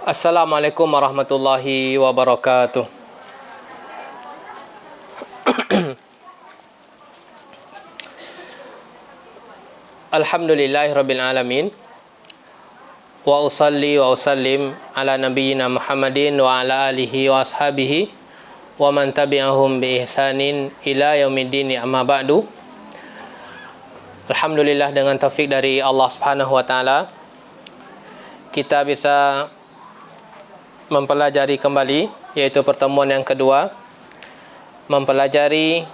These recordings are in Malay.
Assalamualaikum warahmatullahi wabarakatuh. Alhamdulillahirabbil alamin. Wa usalli wa usallim ala nabiyyina Muhammadin wa ala alihi wa ashabihi wa man tabi'ahum bi ihsanin ila yaumiddin, amma ba'du. Alhamdulillah, dengan taufik dari Allah Subhanahu wa taala kita bisa mempelajari kembali, yaitu pertemuan yang kedua, mempelajari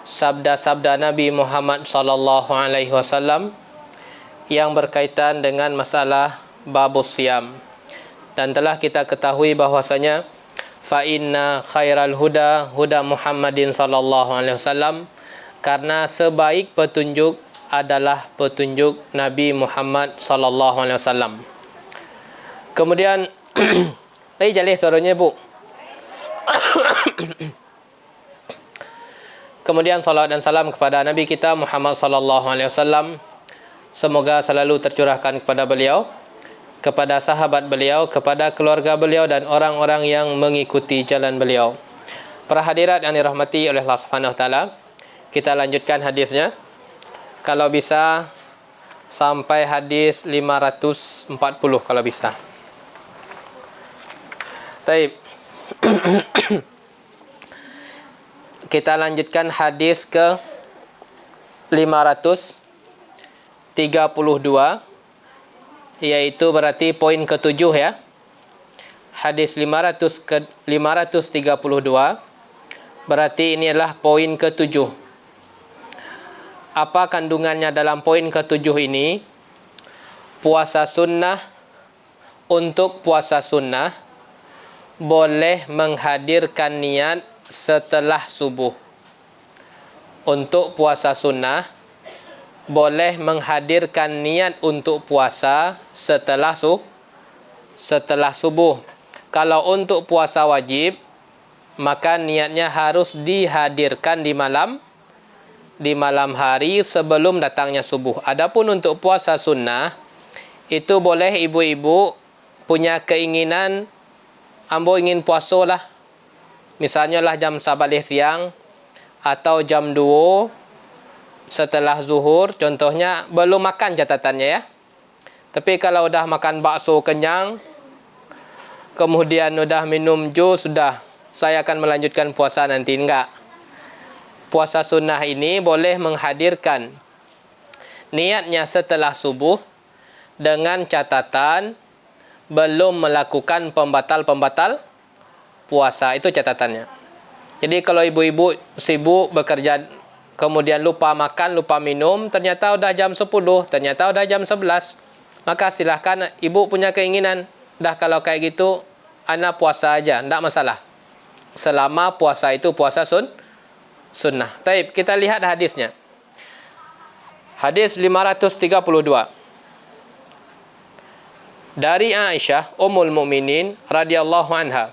sabda-sabda Nabi Muhammad sallallahu alaihi wasallam yang berkaitan dengan masalah babus siam. Dan telah kita ketahui bahwasanya fa inna khairal huda huda Muhammadin sallallahu alaihi wasallam, karena sebaik petunjuk adalah petunjuk Nabi Muhammad sallallahu alaihi wasallam. Kemudian lagi jalih suaranya, Bu. Kemudian salawat dan salam kepada Nabi kita Muhammad sallallahu alaihi wasallam. Semoga selalu tercurahkan kepada beliau, kepada sahabat beliau, kepada keluarga beliau dan orang-orang yang mengikuti jalan beliau. Para hadirat yang dirahmati oleh Allah Subhanahu wa taala, kita lanjutkan hadisnya. Kalau bisa sampai hadis 540 kalau bisa. Baik. Kita lanjutkan hadis ke 532, yaitu berarti poin ke-7 ya. Hadis 532 berarti ini adalah poin ke-7. Apa kandungannya dalam poin ke-7 ini? Puasa sunnah. Untuk puasa sunnah boleh menghadirkan niat setelah subuh. Untuk puasa sunnah boleh menghadirkan niat untuk puasa setelah subuh. Kalau untuk puasa wajib, maka niatnya harus dihadirkan di malam hari sebelum datangnya subuh. Adapun untuk puasa sunnah, itu boleh ibu-ibu punya keinginan, ambo ingin puasa lah, misalnya lah jam 11 siang atau jam 2 setelah zuhur, contohnya, belum makan catatannya ya. Tapi kalau udah makan bakso kenyang, kemudian udah minum jus, sudah, saya akan melanjutkan puasa nanti. Enggak. Puasa sunnah ini boleh menghadirkan niatnya setelah subuh dengan catatan belum melakukan pembatal-pembatal puasa. Itu catatannya. Jadi kalau ibu-ibu sibuk bekerja, kemudian lupa makan, lupa minum, ternyata udah jam 10, ternyata udah jam 11, maka silahkan, ibu punya keinginan, dah kalau kayak gitu, ana puasa aja, tidak masalah. Selama puasa itu puasa sunnah. Taib, kita lihat hadisnya. Hadis 532. Dari Aisyah Ummul Mukminin radhiyallahu anha.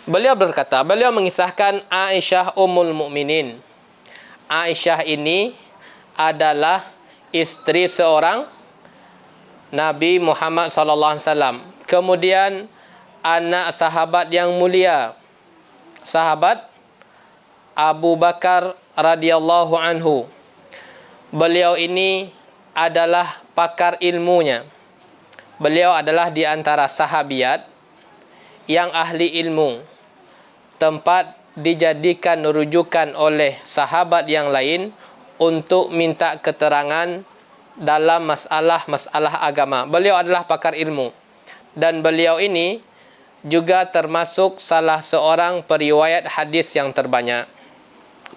Beliau berkata, beliau mengisahkan Aisyah Ummul Mukminin. Aisyah ini adalah istri seorang Nabi Muhammad sallallahu alaihi wasallam. Kemudian anak sahabat yang mulia, sahabat Abu Bakar radhiyallahu anhu. Beliau ini adalah pakar ilmunya. Beliau adalah di antara sahabiat yang ahli ilmu, tempat dijadikan rujukan oleh sahabat yang lain untuk minta keterangan dalam masalah-masalah agama. Beliau adalah pakar ilmu, dan beliau ini juga termasuk salah seorang periwayat hadis yang terbanyak.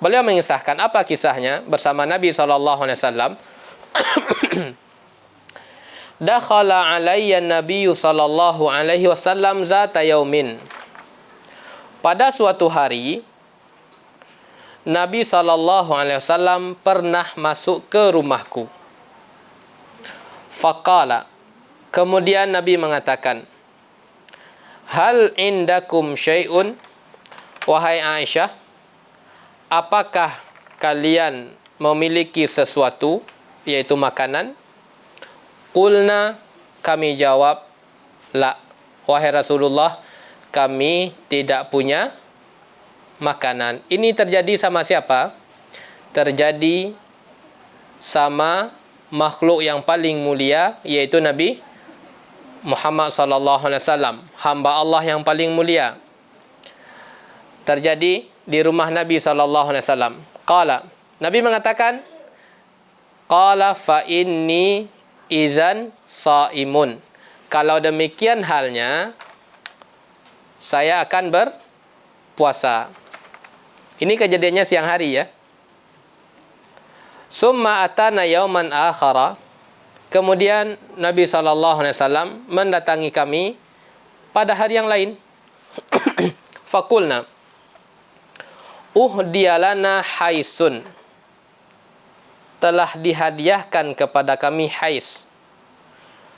Beliau mengisahkan apa kisahnya bersama Nabi SAW. Dakhala alayya Nabi sallallahu alaihi wasallam zata yaumin. Pada suatu hari Nabi sallallahu alaihi wasallam pernah masuk ke rumahku. Faqala, kemudian Nabi mengatakan, hal indakum syai'un, wahai Aisyah, apakah kalian memiliki sesuatu, yaitu makanan? Qulna, Kami jawab, la, wahai Rasulullah, kami tidak punya makanan. Ini terjadi sama siapa? Terjadi sama makhluk yang paling mulia, yaitu Nabi Muhammad sallallahu alaihi wasallam, hamba Allah yang paling mulia. Terjadi di rumah Nabi sallallahu alaihi wasallam. Qala, Nabi mengatakan, qala fa inni idzan shaimun. Kalau demikian halnya, saya akan berpuasa. Ini kejadiannya siang hari ya. Summa atana yauman akhara. Kemudian Nabi SAW mendatangi kami pada hari yang lain. Fakulna, uhdiyalana haisun. Telah dihadiahkan kepada kami hais.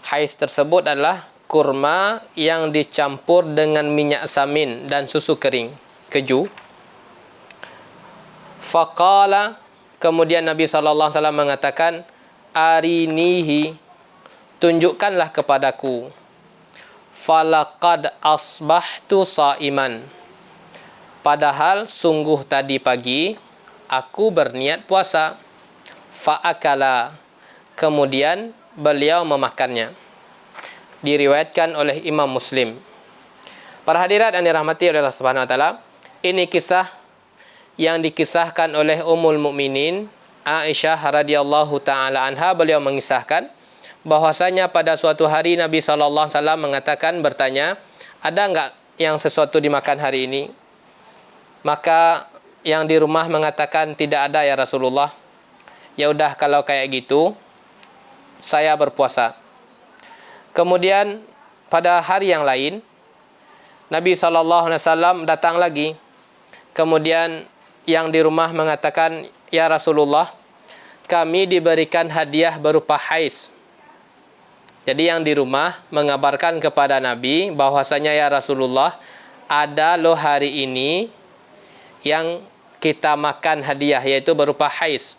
Hais tersebut adalah kurma yang dicampur dengan minyak samin dan susu kering, keju. Faqala, kemudian Nabi SAW mengatakan, arinihi, tunjukkanlah kepadaku. Falaqad asbahtu saiman. Padahal sungguh tadi pagi aku berniat puasa. Fa'akala, kemudian beliau memakannya. Diriwayatkan oleh Imam Muslim. Para hadirat yang dirahmati oleh Allah Subhanahu wa taala, ini kisah yang dikisahkan oleh Ummul Mukminin Aisyah radhiyallahu taala anha. Beliau mengisahkan bahwasanya pada suatu hari Nabi sallallahu alaihi wasallam mengatakan, bertanya, ada enggak yang sesuatu dimakan hari ini? Maka yang di rumah mengatakan, tidak ada ya Rasulullah. Ya udah, kalau kayak gitu saya berpuasa. Kemudian pada hari yang lain Nabi SAW datang lagi. Kemudian yang di rumah mengatakan, ya Rasulullah, kami diberikan hadiah berupa hais. Jadi yang di rumah mengabarkan kepada Nabi bahwasanya, ya Rasulullah, ada loh hari ini yang kita makan hadiah, yaitu berupa hais.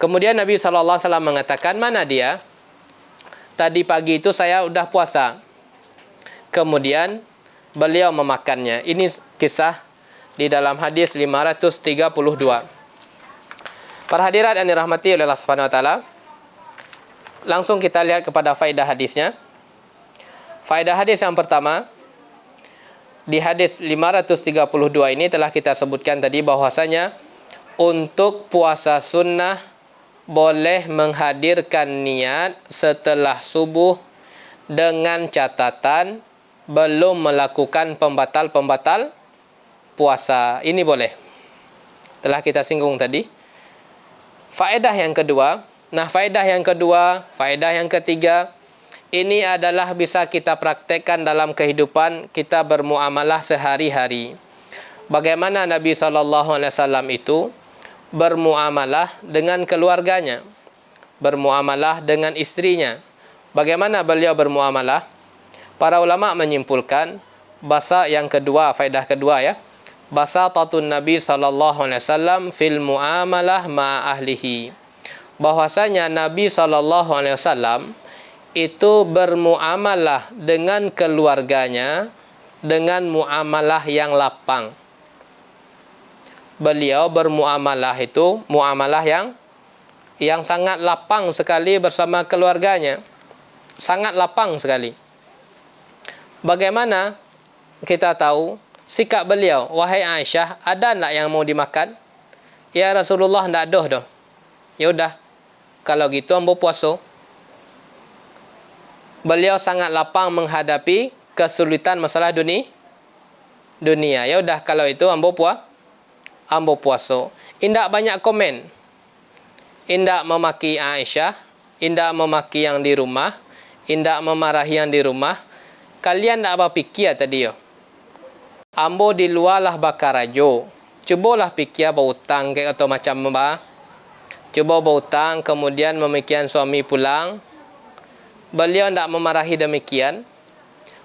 Kemudian Nabi SAW mengatakan, mana dia? Tadi pagi itu saya udah puasa. Kemudian beliau memakannya. Ini kisah di dalam hadis 532. Para hadirat yang dirahmati oleh Allah Subhanahu wa taala, langsung kita lihat kepada faedah hadisnya. Faedah hadis yang pertama, di hadis 532 ini telah kita sebutkan tadi bahwasanya untuk puasa sunnah boleh menghadirkan niat setelah subuh dengan catatan belum melakukan pembatal-pembatal puasa. Ini boleh. Telah kita singgung tadi. Faedah yang kedua. Nah, faedah yang ketiga, ini adalah bisa kita praktekkan dalam kehidupan kita bermuamalah sehari-hari. Bagaimana Nabi SAW itu bermuamalah dengan keluarganya, bermuamalah dengan istrinya. Bagaimana beliau bermuamalah? Para ulama menyimpulkan, bahasa yang kedua, faedah kedua ya, basatatun Nabi SAW fil muamalah ma ahlihi. Bahwasanya Nabi SAW itu bermuamalah dengan keluarganya dengan muamalah yang lapang. Beliau bermuamalah itu muamalah yang sangat lapang sekali bersama keluarganya. Sangat lapang sekali. Bagaimana kita tahu sikap beliau? Wahai Aisyah, ada enggak yang mau dimakan? Ya Rasulullah, enggak ada dah. Ya udah, kalau gitu ambo puasa. Beliau sangat lapang menghadapi kesulitan masalah dunia. Ya udah, kalau itu ambo puasa. Indak banyak komen. Indak memaki Aisyah, indak memaki yang di rumah, indak memarahi yang di rumah. Kalian ndak apa fikir tadi yo. Ambo di luarlah bakarajo. Cubalah fikir berhutang kayak atau macam apa. Cuba berhutang kemudian memikirkan suami pulang. Beliau ndak memarahi demikian.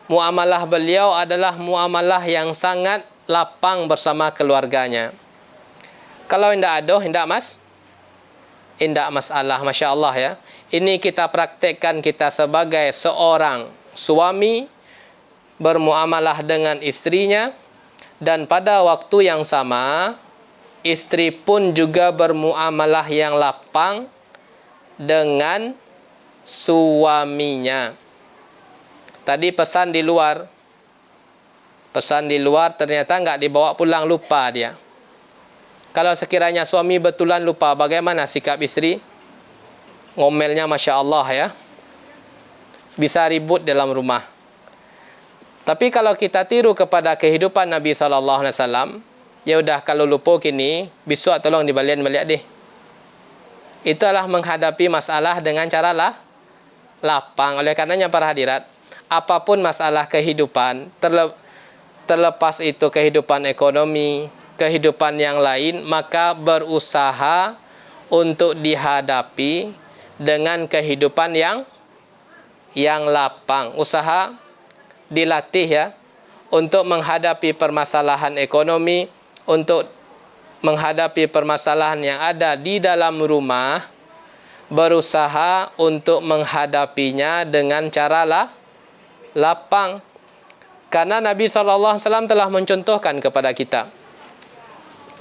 Muamalah beliau adalah muamalah yang sangat lapang bersama keluarganya. Kalau indak ada, indak masalah, Masya Allah ya. Ini kita praktekkan kita sebagai seorang suami bermuamalah dengan istrinya, dan pada waktu yang sama istri pun juga bermuamalah yang lapang dengan suaminya. Tadi pesan di luar. Pesan di luar ternyata nggak dibawa pulang, lupa dia. Kalau sekiranya suami betulan lupa, bagaimana sikap istri? Ngomelnya Masya Allah ya. Bisa ribut dalam rumah. Tapi kalau kita tiru kepada kehidupan Nabi SAW, ya udah kalau lupa kini, besok tolong dibalik deh. Itulah menghadapi masalah dengan cara lapang. Oleh karenanya para hadirat, apapun masalah kehidupan, terlepas itu kehidupan ekonomi, kehidupan yang lain, maka berusaha untuk dihadapi dengan kehidupan yang lapang. Usaha dilatih ya untuk menghadapi permasalahan ekonomi, untuk menghadapi permasalahan yang ada di dalam rumah, berusaha untuk menghadapinya dengan cara lapang. Karena Nabi SAW telah mencontohkan kepada kita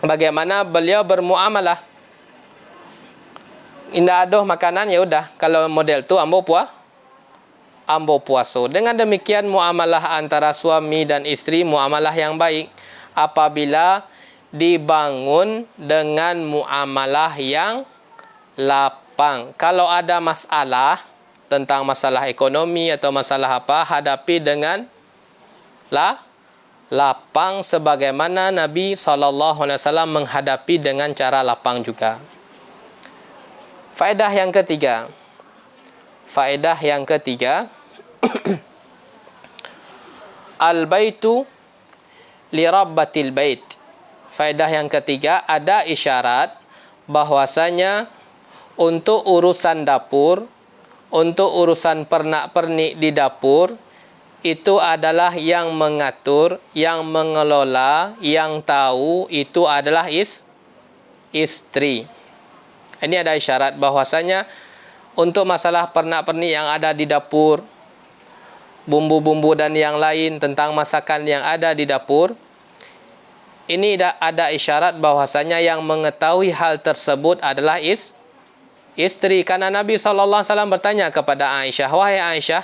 bagaimana beliau bermuamalah. Indah adoh makanan, ya udah kalau model tu ambo puaso. Dengan demikian muamalah antara suami dan istri muamalah yang baik apabila dibangun dengan muamalah yang lapang. Kalau ada masalah tentang masalah ekonomi atau masalah apa, hadapi dengan lapang sebagaimana Nabi SAW menghadapi dengan cara lapang juga. Faedah yang ketiga. Al-baitu li rabbatil bait. Faedah yang ketiga, ada isyarat bahwasanya untuk urusan dapur, untuk urusan pernak-pernik di dapur, itu adalah yang mengatur, yang mengelola, yang tahu itu adalah istri. Ini ada isyarat bahwasanya untuk masalah pernak-pernik yang ada di dapur, bumbu-bumbu dan yang lain tentang masakan yang ada di dapur, ini ada isyarat bahwasanya yang mengetahui hal tersebut adalah istri. Karena Nabi SAW bertanya kepada Aisyah, wahai Aisyah,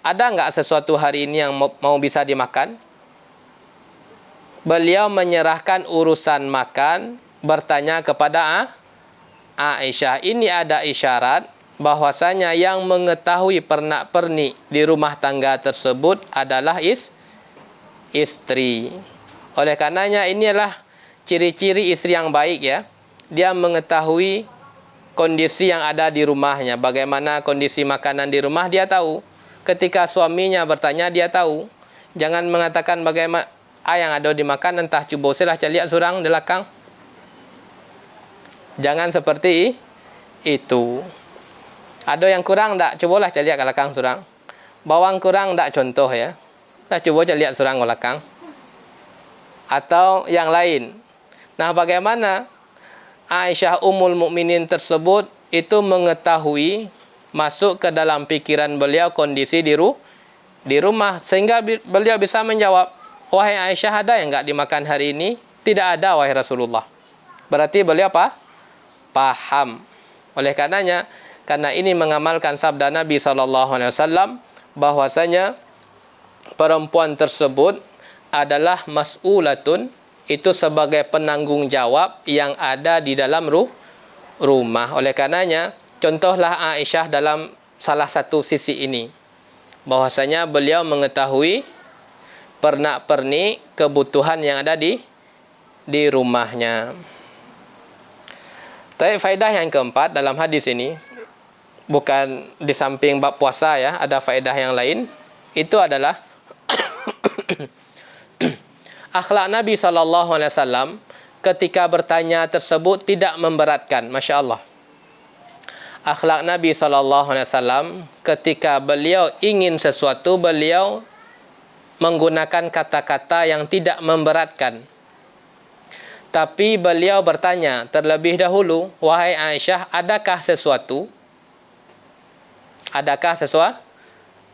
ada nggak sesuatu hari ini yang mau bisa dimakan? Beliau menyerahkan urusan makan, bertanya kepada Aisyah. Ini ada isyarat bahwasanya yang mengetahui pernak-pernik di rumah tangga tersebut adalah istri. Oleh karenanya inilah ciri-ciri istri yang baik ya. Dia mengetahui kondisi yang ada di rumahnya. Bagaimana kondisi makanan di rumah dia tahu. Ketika suaminya bertanya dia tahu. Jangan mengatakan bagaimana yang ada dimakan entah cuba silah caliak surang di belakang. Jangan seperti itu. Ada yang kurang tak? Cubalah caliak ke belakang surang. Bawang kurang tak? Contoh ya. Dah cuba caliak surang ke belakang. Atau yang lain. Nah, bagaimana Aisyah Ummul Mukminin tersebut itu mengetahui, masuk ke dalam pikiran beliau kondisi di rumah, sehingga beliau bisa menjawab, wahai Aisyah, ada yang enggak dimakan hari ini? Tidak ada, wahai Rasulullah. Berarti beliau apa? Paham. Oleh karenanya, karena ini mengamalkan sabda Nabi SAW bahwasanya perempuan tersebut adalah mas'ulatun, itu sebagai penanggung jawab yang ada di dalam rumah. Oleh karenanya, contohlah Aisyah dalam salah satu sisi ini, bahwasanya beliau mengetahui pernak-pernik kebutuhan yang ada di rumahnya. Tapi faedah yang keempat dalam hadis ini, bukan di samping bab puasa ya, ada faedah yang lain, itu adalah akhlak Nabi SAW ketika bertanya tersebut tidak memberatkan. Masya Allah. Akhlak Nabi SAW ketika beliau ingin sesuatu, beliau menggunakan kata-kata yang tidak memberatkan. Tapi beliau bertanya terlebih dahulu, wahai Aisyah, adakah sesuatu Adakah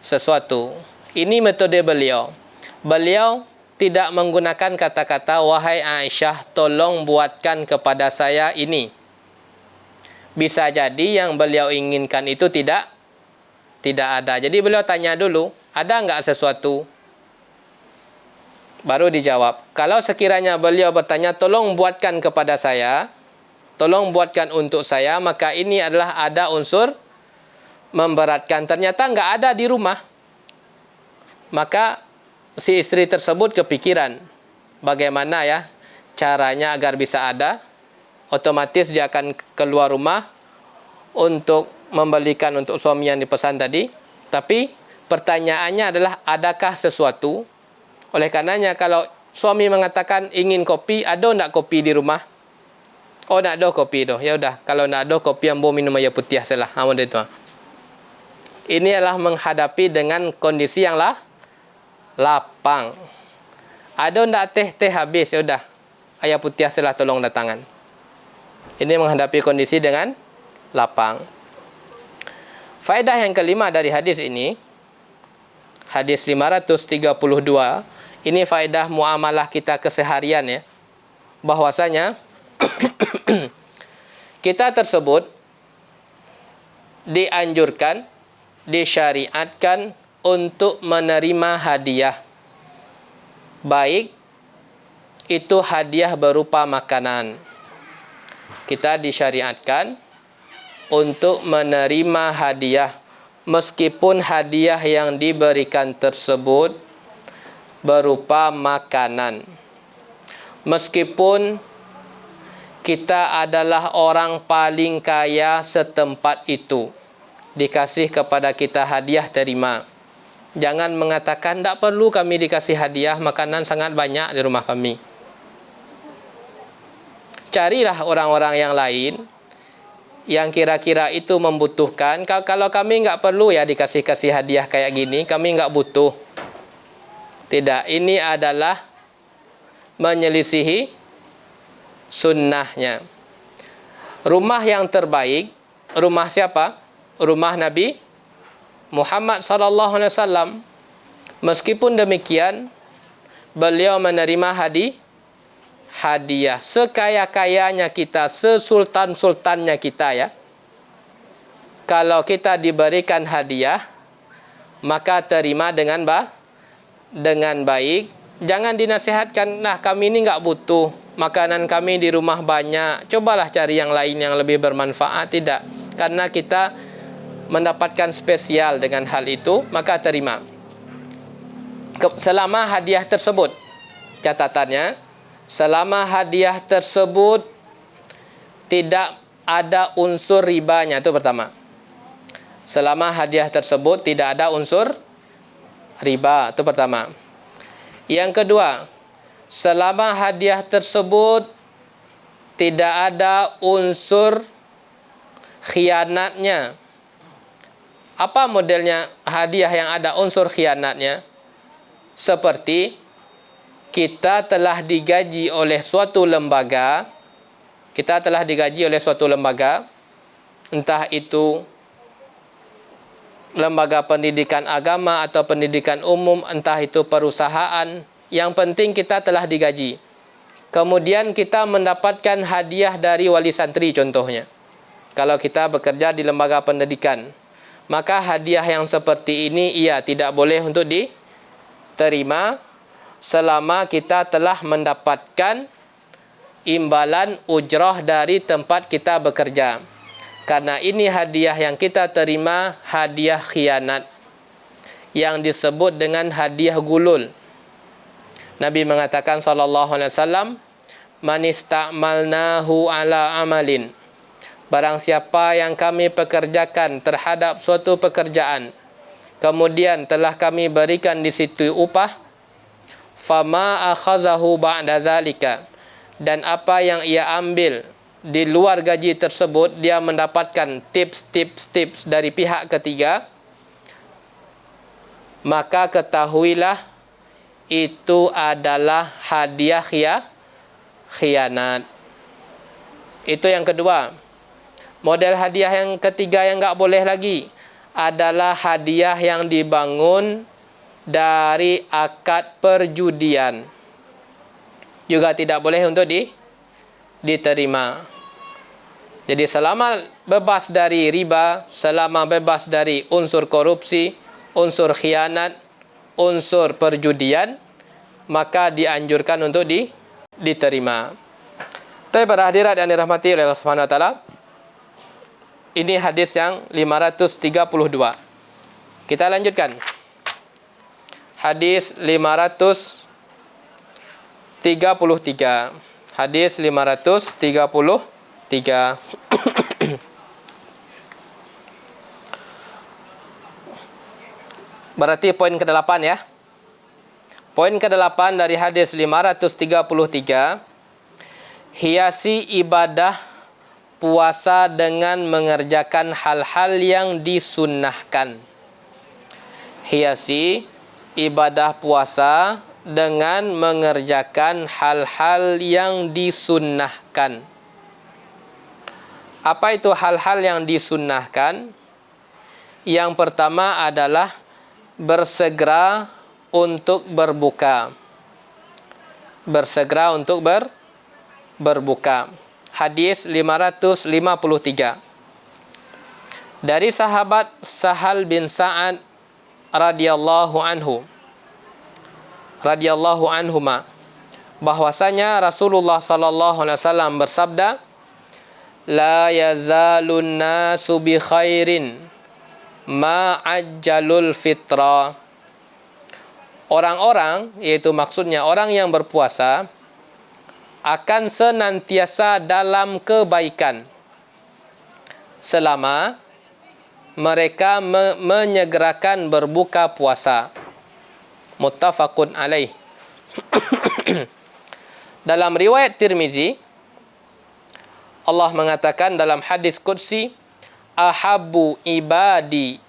sesuatu? Ini metode beliau. Beliau tidak menggunakan kata-kata, wahai Aisyah, tolong buatkan kepada saya ini. Bisa jadi yang beliau inginkan itu tidak ada. Jadi beliau tanya dulu, ada enggak sesuatu? Baru dijawab. Kalau sekiranya beliau bertanya, tolong buatkan kepada saya, tolong buatkan untuk saya, maka ini adalah ada unsur memberatkan. Ternyata enggak ada di rumah. Maka si istri tersebut kepikiran, bagaimana ya caranya agar bisa ada. Otomatis dia akan keluar rumah untuk membelikan untuk suami yang dipesan tadi. Tapi pertanyaannya adalah, adakah sesuatu? Oleh karenanya kalau suami mengatakan ingin kopi, ada enggak kopi di rumah? Oh, enggak ada kopi doh. Ya udah, kalau enggak ada kopi, ambo minum air putih salah. Itu. Ini adalah menghadapi dengan kondisi yang lapang. Ada enggak teh habis, ya udah. Air putih salah, tolong datangan. Ini menghadapi kondisi dengan lapang. Faedah yang kelima dari hadis ini, hadis 532, ini faedah muamalah kita keseharian ya. Bahwasanya kita tersebut dianjurkan, disyariatkan untuk menerima hadiah. Baik itu hadiah berupa makanan. Kita disyariatkan untuk menerima hadiah, meskipun hadiah yang diberikan tersebut berupa makanan. Meskipun kita adalah orang paling kaya setempat itu, dikasih kepada kita hadiah, terima. Jangan mengatakan, tak perlu kami dikasih hadiah, makanan sangat banyak di rumah kami. Carilah orang-orang yang lain yang kira-kira itu membutuhkan. Kalau kami nggak perlu ya dikasih hadiah kayak gini, kami nggak butuh. Tidak, ini adalah menyelisihi sunnahnya. Rumah yang terbaik, rumah siapa? Rumah Nabi Muhammad SAW. Meskipun demikian, beliau menerima hadiah. Sekaya-kayanya kita, sesultan-sultannya kita ya, kalau kita diberikan hadiah, maka terima dengan baik. Jangan dinasihatkan, nah kami ini nggak butuh, makanan kami di rumah banyak, cobalah cari yang lain yang lebih bermanfaat. Tidak, karena kita mendapatkan spesial dengan hal itu, maka terima. Selama hadiah tersebut, catatannya, selama hadiah tersebut tidak ada unsur ribanya, itu pertama. Selama hadiah tersebut tidak ada unsur riba, itu pertama. Yang kedua, selama hadiah tersebut tidak ada unsur khianatnya. Apa modelnya hadiah yang ada unsur khianatnya? Seperti kita telah digaji oleh suatu lembaga, entah itu lembaga pendidikan agama atau pendidikan umum, entah itu perusahaan, yang penting kita telah digaji. Kemudian kita mendapatkan hadiah dari wali santri contohnya. Kalau kita bekerja di lembaga pendidikan, maka hadiah yang seperti ini tidak boleh untuk diterima selama kita telah mendapatkan imbalan ujrah dari tempat kita bekerja. Karena ini hadiah yang kita terima, hadiah khianat, yang disebut dengan hadiah gulul. Nabi mengatakan SAW, man ista'malnahu ala amalin, barang siapa yang kami pekerjakan terhadap suatu pekerjaan, kemudian telah kami berikan di situ upah, fama akhazahu ba'da dzalika, dan apa yang ia ambil di luar gaji tersebut, dia mendapatkan tips dari pihak ketiga, maka ketahuilah itu adalah hadiah khianat. Itu yang kedua. Model hadiah yang ketiga yang nggak boleh lagi adalah hadiah yang dibangun dari akad perjudian. Juga tidak boleh untuk diterima. Jadi selama bebas dari riba, selama bebas dari unsur korupsi, unsur khianat, unsur perjudian, maka dianjurkan untuk diterima. Tapi para hadirat yang dirahmati oleh Allah Subhanahu wa taala, ini hadis yang 532. Kita lanjutkan. Hadis 533. Hadis 533. Berarti poin ke-8 ya. Poin ke-8 dari hadis 533, hiasi ibadah puasa dengan mengerjakan hal-hal yang disunnahkan. Hiasi ibadah puasa dengan mengerjakan hal-hal yang disunnahkan. Apa itu hal-hal yang disunnahkan? Yang pertama adalah bersegera untuk berbuka. Bersegera untuk berbuka. Hadis 553. Dari sahabat Sahal bin Sa'ad radhiyallahu anhuma, bahwasanya Rasulullah sallallahu alaihi wasallam bersabda, la yazalun nasu bi khairin ma ajjalul fitra. Orang-orang, yaitu maksudnya orang yang berpuasa, akan senantiasa dalam kebaikan selama mereka menyegerakan berbuka puasa. Muttafaqun alaih. Dalam riwayat Tirmizi, Allah mengatakan dalam hadis qudsi, ahabbu ibadi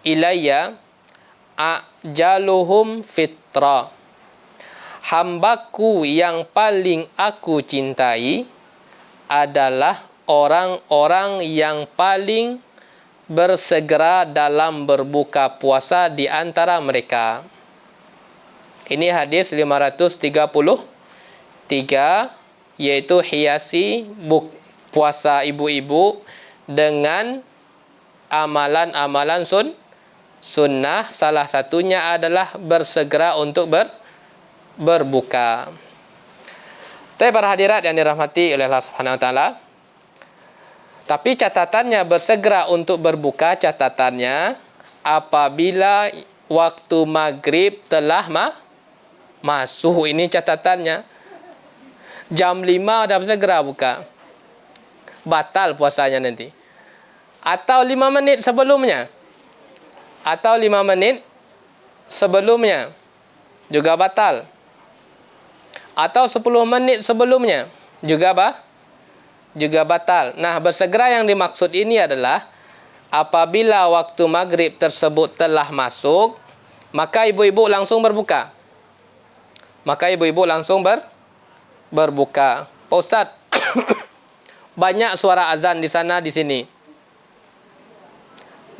ilayya ajaluhum fitra. Hambaku yang paling aku cintai adalah orang-orang yang paling bersegera dalam berbuka puasa di antara mereka. Ini hadis 533, yaitu hiasi puasa ibu-ibu dengan amalan-amalan sunnah. Salah satunya adalah bersegera untuk berbuka. Tapi para hadirat yang dirahmati oleh Allah Subhanahu wa taala, tapi catatannya bersegera untuk berbuka, catatannya apabila waktu maghrib telah masuk. Ini catatannya. Jam 5 dah bersegera buka, batal puasanya nanti. Atau 5 menit sebelumnya, atau 5 menit sebelumnya juga batal. Atau 10 menit sebelumnya juga batal. Nah, bersegera yang dimaksud ini adalah apabila waktu maghrib tersebut telah masuk, maka ibu-ibu langsung berbuka. Berbuka. Pak Ustaz, banyak suara azan di sana di sini.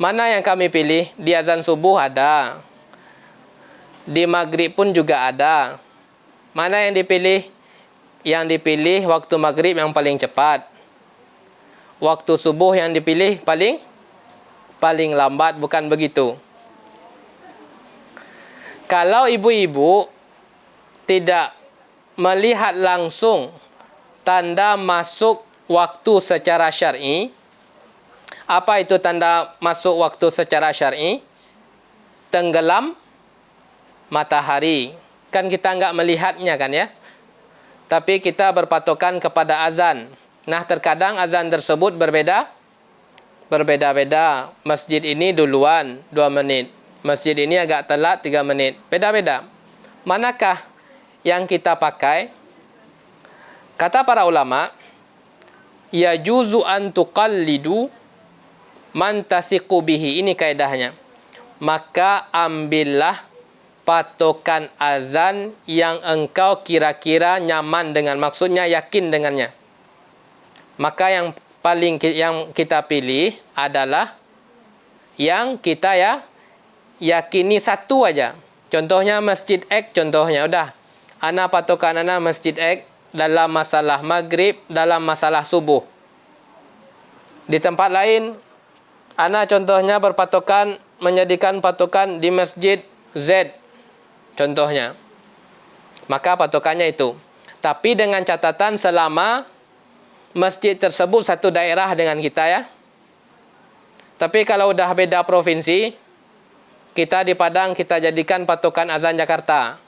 Mana yang kami pilih? Di azan subuh ada, di maghrib pun juga ada. Mana yang dipilih? Yang dipilih waktu maghrib yang paling cepat. Waktu subuh yang dipilih paling lambat, bukan begitu. Kalau ibu-ibu tidak melihat langsung tanda masuk waktu secara syar'i. Apa itu tanda masuk waktu secara syar'i? Tenggelam matahari. Kan kita enggak melihatnya kan ya. Tapi kita berpatokan kepada azan. Nah, terkadang azan tersebut berbeda-beda. Masjid ini duluan 2 menit. Masjid ini agak telat 3 menit. Beda-beda. Manakah yang kita pakai? Kata para ulama, yajuzu an tuqallidu man tasiqu bihi. Ini kaidahnya. Maka ambillah patokan azan yang engkau kira-kira nyaman dengan, maksudnya yakin dengannya. Maka yang kita pilih adalah yang kita yakini satu aja. Contohnya Masjid X, contohnya udah. Ana patokan ana Masjid X dalam masalah maghrib, dalam masalah subuh. Di tempat lain, ana contohnya berpatokan, menjadikan patokan di Masjid Z, contohnya. Maka patokannya itu. Tapi dengan catatan selama masjid tersebut satu daerah dengan kita ya. Tapi kalau udah beda provinsi, kita di Padang kita jadikan patokan azan Jakarta.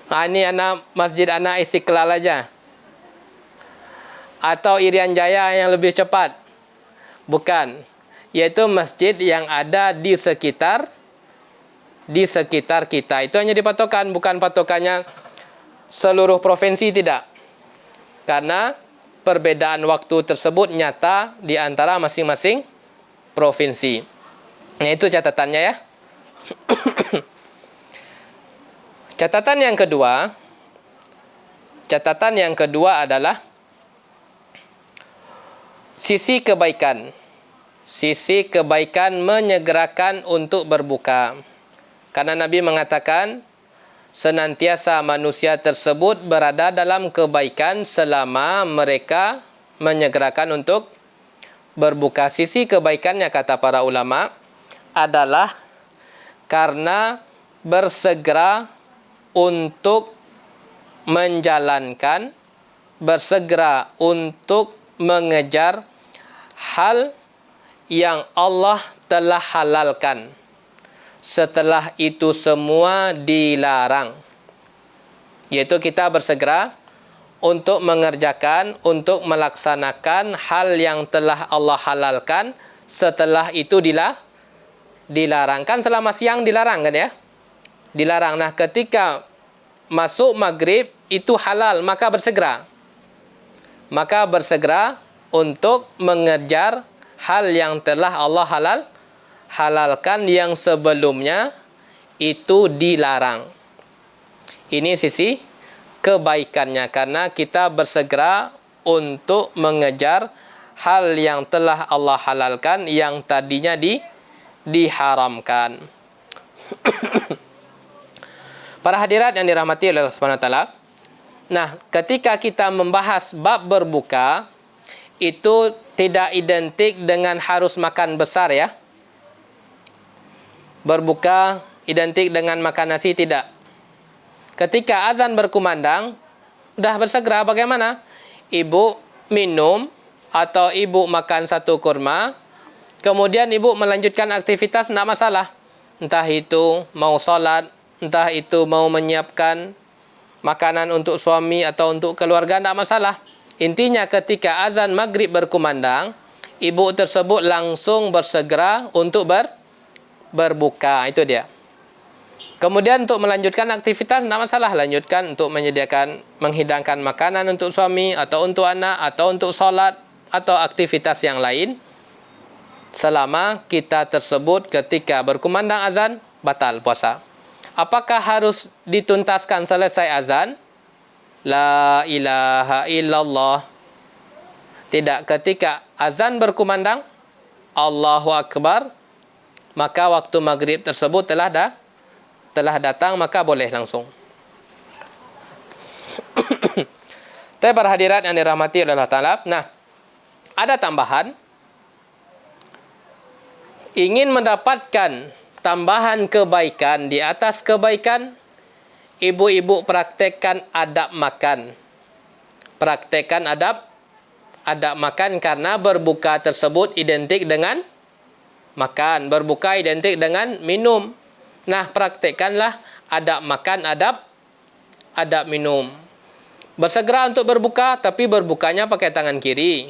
Nah, ini masjid anak Istiqlal aja. Atau Irian Jaya yang lebih cepat. Bukan. Yaitu masjid yang ada di sekitar kita. Itu hanya dipatokan, bukan patokannya seluruh provinsi, tidak. Karena perbedaan waktu tersebut nyata di antara masing-masing provinsi. Nah, itu catatannya ya. Catatan yang kedua adalah sisi kebaikan. Sisi kebaikan menyegerakan untuk berbuka. Karena Nabi mengatakan, senantiasa manusia tersebut berada dalam kebaikan selama mereka menyegerakan untuk berbuka. Sisi kebaikannya, kata para ulama, adalah karena bersegera untuk menjalankan, bersegera untuk mengejar hal yang Allah telah halalkan. Setelah itu semua dilarang. Yaitu kita bersegera untuk mengerjakan, untuk melaksanakan hal yang telah Allah halalkan. Setelah itu dilarang. Kan selama siang dilarang kan ya? Dilarang. Nah, ketika masuk maghrib itu halal, maka bersegera. Maka bersegera untuk mengejar hal yang telah Allah halalkan yang sebelumnya itu dilarang. Ini sisi kebaikannya, karena kita bersegera untuk mengejar hal yang telah Allah halalkan yang tadinya diharamkan. Para hadirat yang dirahmati oleh Allah Subhanahu wa taala. Nah, ketika kita membahas bab berbuka, itu tidak identik dengan harus makan besar ya. Berbuka identik dengan makan nasi, tidak. Ketika azan berkumandang, udah bersegera bagaimana? Ibu minum atau ibu makan satu kurma, kemudian ibu melanjutkan aktivitas, tidak masalah. Entah itu mau sholat, entah itu mau menyiapkan makanan untuk suami atau untuk keluarga, tidak masalah. Intinya ketika azan maghrib berkumandang, ibu tersebut langsung bersegera untuk berbuka. Itu dia. Kemudian untuk melanjutkan aktivitas, tidak masalah. Lanjutkan untuk menyediakan, menghidangkan makanan untuk suami, atau untuk anak, atau untuk sholat, atau aktivitas yang lain. Selama kita tersebut ketika berkumandang azan, batal puasa. Apakah harus dituntaskan selesai azan? La ilaha illallah. Tidak, ketika azan berkumandang, Allahu Akbar, maka waktu maghrib tersebut telah datang, maka boleh langsung. Tapi para hadirat yang dirahmati oleh Allah Ta'ala, nah, ada tambahan. Ingin mendapatkan tambahan kebaikan di atas kebaikan, ibu-ibu praktekkan adab makan. Praktekkan adab makan, karena berbuka tersebut identik dengan makan. Berbuka identik dengan minum. Nah, praktekkanlah adab makan, adab minum. Bersegera untuk berbuka, tapi berbukanya pakai tangan kiri.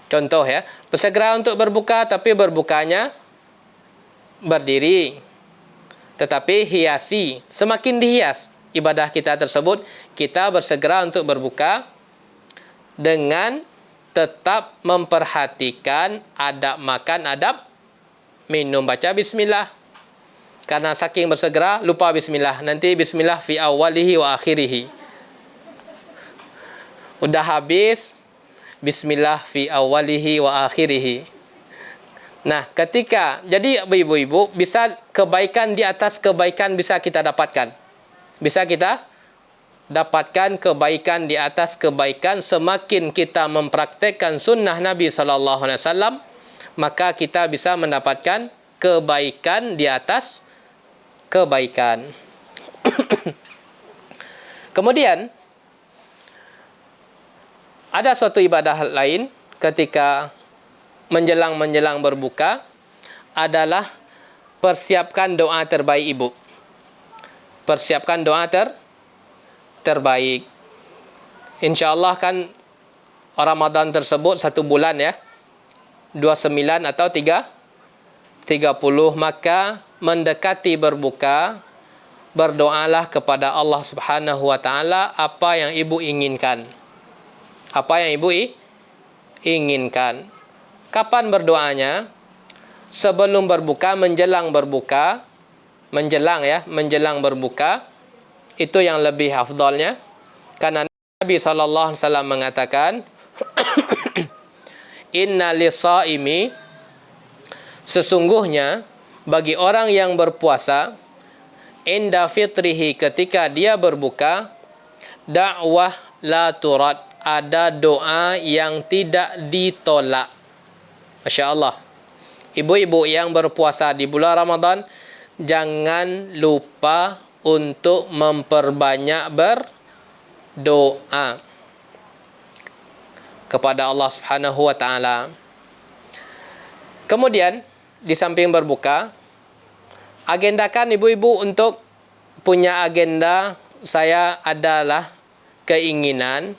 Contoh ya, bersegera untuk berbuka, tapi berbukanya berdiri. Tetapi hiasi, semakin dihias ibadah kita tersebut, kita bersegera untuk berbuka dengan tetap memperhatikan adab makan, adab minum. Baca bismillah. Karena saking bersegera, lupa bismillah. Nanti bismillah fi awalihi wa akhirihi. Udah habis, bismillah fi awalihi wa akhirihi. Nah, jadi ibu-ibu, bisa kebaikan di atas kebaikan bisa kita dapatkan. Bisa kita dapatkan kebaikan di atas kebaikan semakin kita mempraktekkan sunnah Nabi SAW, maka kita bisa mendapatkan kebaikan di atas kebaikan. Kemudian, ada suatu ibadah lain ketika menjelang berbuka adalah persiapkan doa terbaik ibu. Persiapkan doa terbaik. InsyaAllah kan Ramadan tersebut 1 bulan ya. 29 atau 30. Maka mendekati berbuka, berdoalah kepada Allah Subhanahu wa taala apa yang ibu inginkan. Apa yang ibu inginkan. Kapan berdoanya? Sebelum berbuka, menjelang berbuka. Menjelang berbuka. Itu yang lebih afdalnya. Karena Nabi SAW mengatakan, Inna lisaimi, sesungguhnya bagi orang yang berpuasa, inda fitrihi, ketika dia berbuka, da'wah la turad, ada doa yang tidak ditolak. Masya Allah. Ibu-ibu yang berpuasa di bulan Ramadan, jangan lupa untuk memperbanyak berdoa kepada Allah Subhanahu wa taala. Kemudian, di samping berbuka, agendakan ibu-ibu untuk punya agenda. Saya adalah keinginan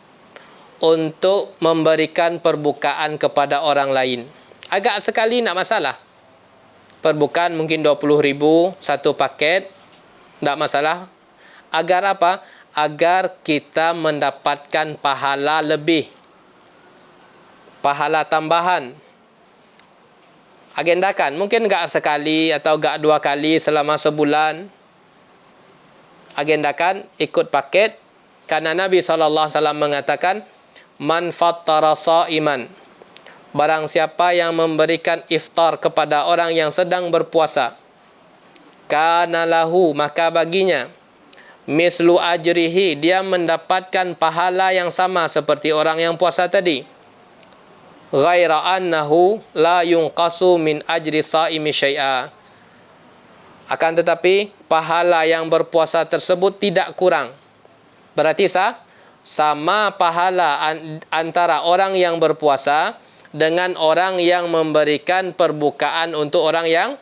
untuk memberikan perbukaan kepada orang lain. Agak sekali tak masalah. Perbukaan mungkin 20,000 satu paket, tak masalah. Agar apa? Agar kita mendapatkan pahala lebih. Pahala tambahan. Agendakan. Mungkin tak sekali atau tak 2 kali selama sebulan. Agendakan ikut paket. Karena Nabi SAW mengatakan, Man fattara sa'iman, barang siapa yang memberikan iftar kepada orang yang sedang berpuasa, kana lahu, maka baginya, mislu ajrihi, dia mendapatkan pahala yang sama seperti orang yang puasa tadi. Ghaira annahu la yunqasu min ajri sa'imi syai'a. Akan tetapi, pahala yang berpuasa tersebut tidak kurang. Berarti sama pahala antara orang yang berpuasa dengan orang yang memberikan perbukaan untuk orang yang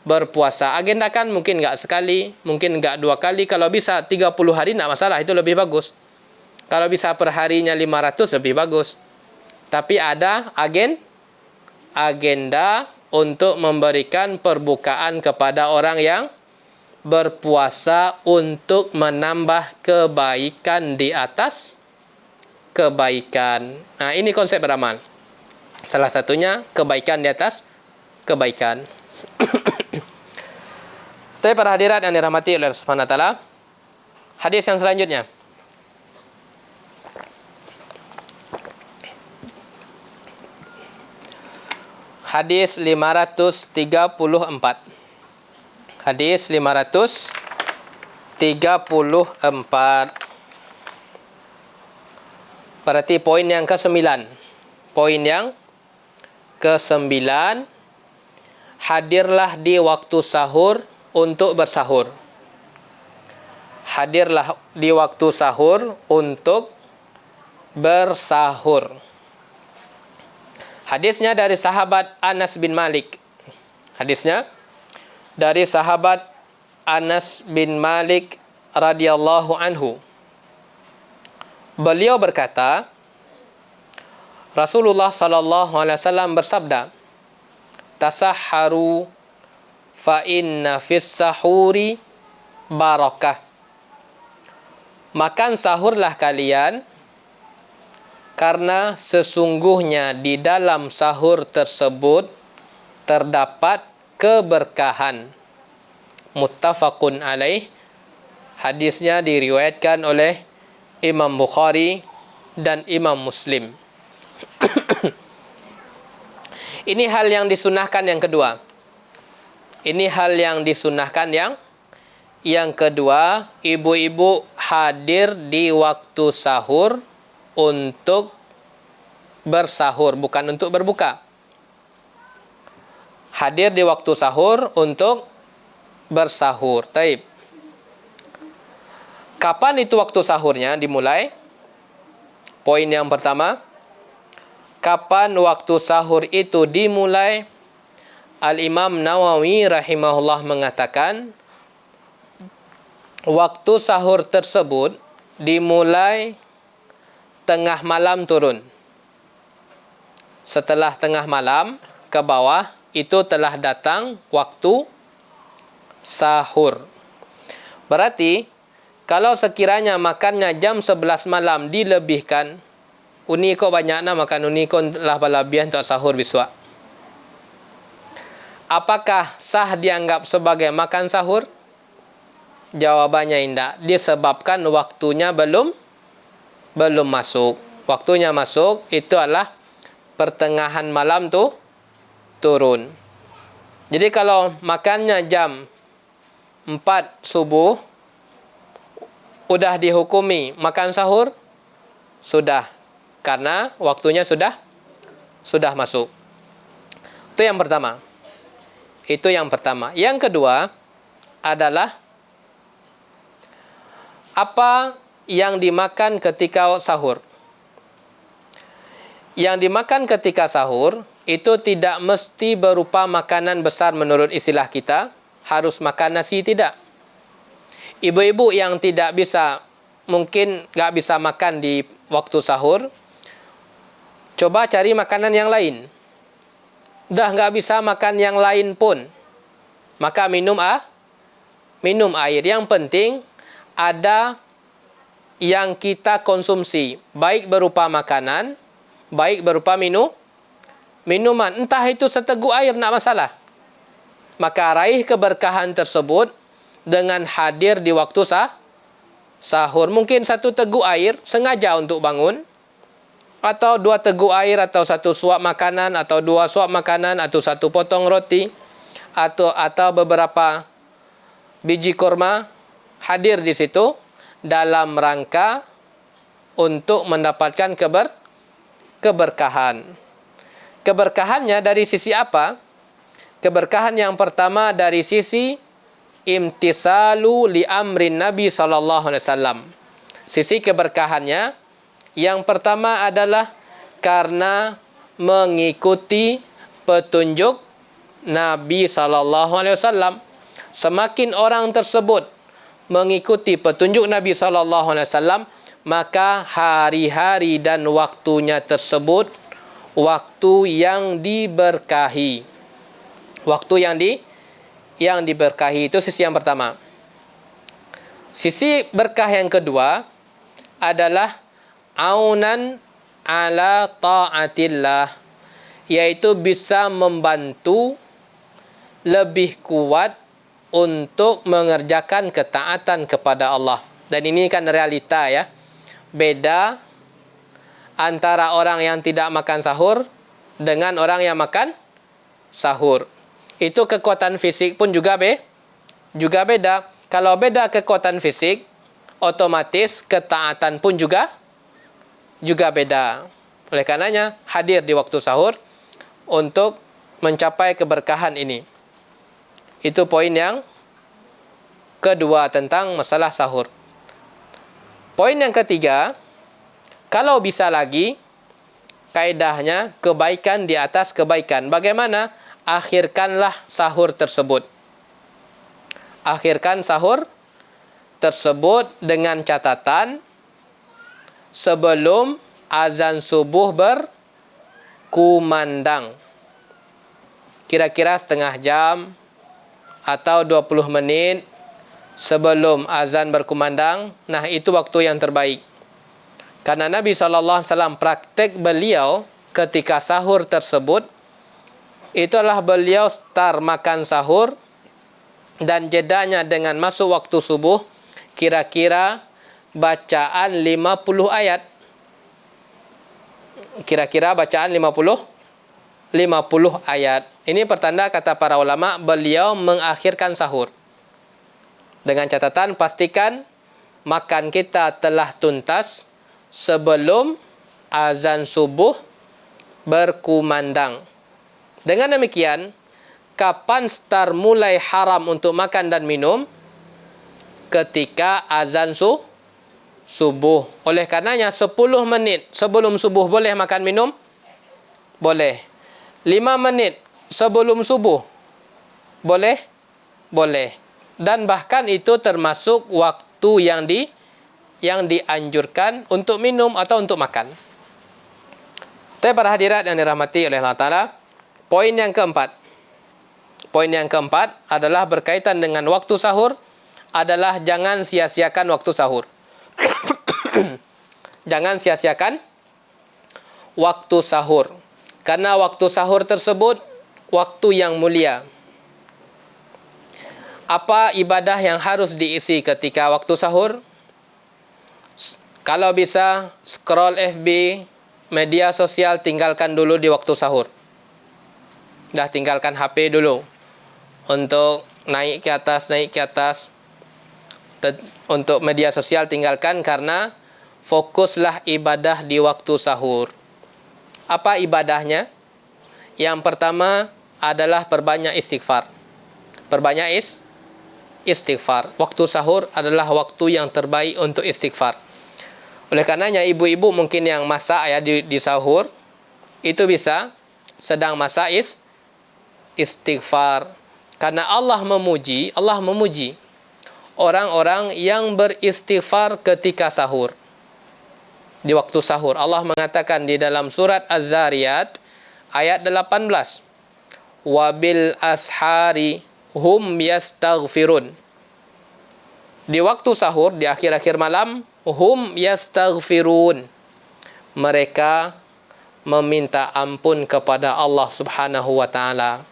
berpuasa. Agendakan mungkin tak sekali, mungkin tak 2 kali. Kalau bisa 30 hari tak masalah, itu lebih bagus. Kalau bisa perharinya 500 lebih bagus. Tapi ada agenda untuk memberikan perbukaan kepada orang yang berpuasa untuk menambah kebaikan di atas kebaikan. Nah, ini konsep beramal. Salah satunya kebaikan di atas kebaikan. Tapi para hadirat yang dirahmati oleh Allah Subhanahu wa taala, hadis yang selanjutnya. Hadis 534. Hadis 534. Berarti poin yang ke-9. Poin yang ke-9. Hadirlah di waktu sahur untuk bersahur. Hadirlah di waktu sahur untuk bersahur. Hadisnya dari sahabat Anas bin Malik. Hadisnya dari sahabat Anas bin Malik radhiyallahu anhu. Beliau berkata, Rasulullah sallallahu alaihi wasallam bersabda, "Tasahharu fa inna fis sahuri barakah." Makan sahurlah kalian, karena sesungguhnya di dalam sahur tersebut terdapat keberkahan. Muttafaqun alaih. Hadisnya diriwayatkan oleh Imam Bukhari dan Imam Muslim. Ini hal yang disunahkan yang kedua. Ini hal yang disunahkan yang kedua, ibu-ibu hadir di waktu sahur untuk bersahur, bukan untuk berbuka. Hadir di waktu sahur untuk bersahur. Taib. Kapan itu waktu sahurnya dimulai? Poin yang pertama, kapan waktu sahur itu dimulai? Al-Imam Nawawi rahimahullah mengatakan, waktu sahur tersebut dimulai tengah malam turun. Setelah tengah malam ke bawah, itu telah datang waktu sahur. Berarti, kalau sekiranya makannya jam 11 malam dilebihkan, uni kok banyak nak makan, uni kok telah berlebihan untuk sahur biswa. Apakah sah dianggap sebagai makan sahur? Jawabannya tidak. Disebabkan waktunya belum masuk. Waktunya masuk, itu adalah pertengahan malam tu turun. Jadi kalau makannya jam 4 subuh, udah dihukumi makan sahur? Sudah. Karena waktunya sudah masuk. Itu yang pertama. Yang kedua adalah apa yang dimakan ketika sahur. Yang dimakan ketika sahur itu tidak mesti berupa makanan besar menurut istilah kita. Harus makan nasi, tidak. Ibu-ibu yang tidak bisa, mungkin nggak bisa makan di waktu sahur, coba cari makanan yang lain. Dah nggak bisa makan yang lain pun, maka minum air. Yang penting ada yang kita konsumsi, baik berupa makanan, baik berupa minuman. Entah itu seteguk air, nak masalah. Maka raih keberkahan tersebut dengan hadir di waktu sahur. Mungkin 1 teguk air sengaja untuk bangun, atau 2 teguk air, atau 1 suap makanan, atau 2 suap makanan, atau 1 potong roti, atau beberapa biji kurma hadir di situ dalam rangka untuk mendapatkan keberkahan. Keberkahannya dari sisi apa? Keberkahan yang pertama dari sisi imtisalu li amrin Nabi SAW. Sisi keberkahannya yang pertama adalah karena mengikuti petunjuk Nabi SAW. Semakin orang tersebut mengikuti petunjuk Nabi SAW, maka hari-hari dan waktunya tersebut waktu yang diberkahi. Waktu yang diberkahi, itu sisi yang pertama. Sisi berkah yang kedua adalah aunan ala ta'atillah, yaitu bisa membantu lebih kuat untuk mengerjakan ketaatan kepada Allah. Dan ini kan realita ya. Beda antara orang yang tidak makan sahur dengan orang yang makan sahur. Itu kekuatan fisik pun juga beda. Kalau beda kekuatan fisik, otomatis ketaatan pun juga beda. Oleh karenanya hadir di waktu sahur untuk mencapai keberkahan ini. Itu poin yang kedua tentang masalah sahur. Poin yang ketiga, kalau bisa lagi, kaedahnya kebaikan di atas kebaikan. Bagaimana? Akhirkanlah sahur tersebut. Akhirkan sahur tersebut dengan catatan sebelum azan subuh berkumandang. Kira-kira setengah jam atau 20 menit sebelum azan berkumandang. Nah, itu waktu yang terbaik. Karena Nabi SAW praktek beliau ketika sahur tersebut, itulah beliau start makan sahur dan jedanya dengan masuk waktu subuh kira-kira bacaan 50 ayat. Kira-kira bacaan 50 ayat. Ini pertanda kata para ulama beliau mengakhirkan sahur. Dengan catatan pastikan makan kita telah tuntas sebelum azan subuh berkumandang. Dengan demikian, kapan start mulai haram untuk makan dan minum? Ketika azan subuh. Oleh karenanya 10 menit sebelum subuh boleh makan minum? Boleh. 5 menit sebelum subuh boleh? Boleh. Dan bahkan itu termasuk waktu yang dianjurkan untuk minum atau untuk makan. Tapi para hadirat yang dirahmati oleh Allah Ta'ala, poin yang keempat. Poin yang keempat adalah berkaitan dengan waktu sahur, adalah jangan sia-siakan waktu sahur. Jangan sia-siakan waktu sahur. Karena waktu sahur tersebut waktu yang mulia. Apa ibadah yang harus diisi ketika waktu sahur? Kalau bisa scroll FB, media sosial tinggalkan dulu di waktu sahur. Dah tinggalkan HP dulu. Untuk naik ke atas. Untuk media sosial tinggalkan karena fokuslah ibadah di waktu sahur. Apa ibadahnya? Yang pertama adalah perbanyak istighfar. Perbanyak istighfar. Waktu sahur adalah waktu yang terbaik untuk istighfar. Oleh karenanya ibu-ibu mungkin yang masak ya di sahur itu bisa sedang masak istighfar. Karena Allah memuji orang-orang yang beristighfar ketika sahur. Di waktu sahur Allah mengatakan di dalam surat Az-Zariyat ayat 18, wabil ashari hum yastaghfirun. Di waktu sahur, di akhir-akhir malam, hum yastaghfirun. Mereka meminta ampun kepada Allah Subhanahu wa taala.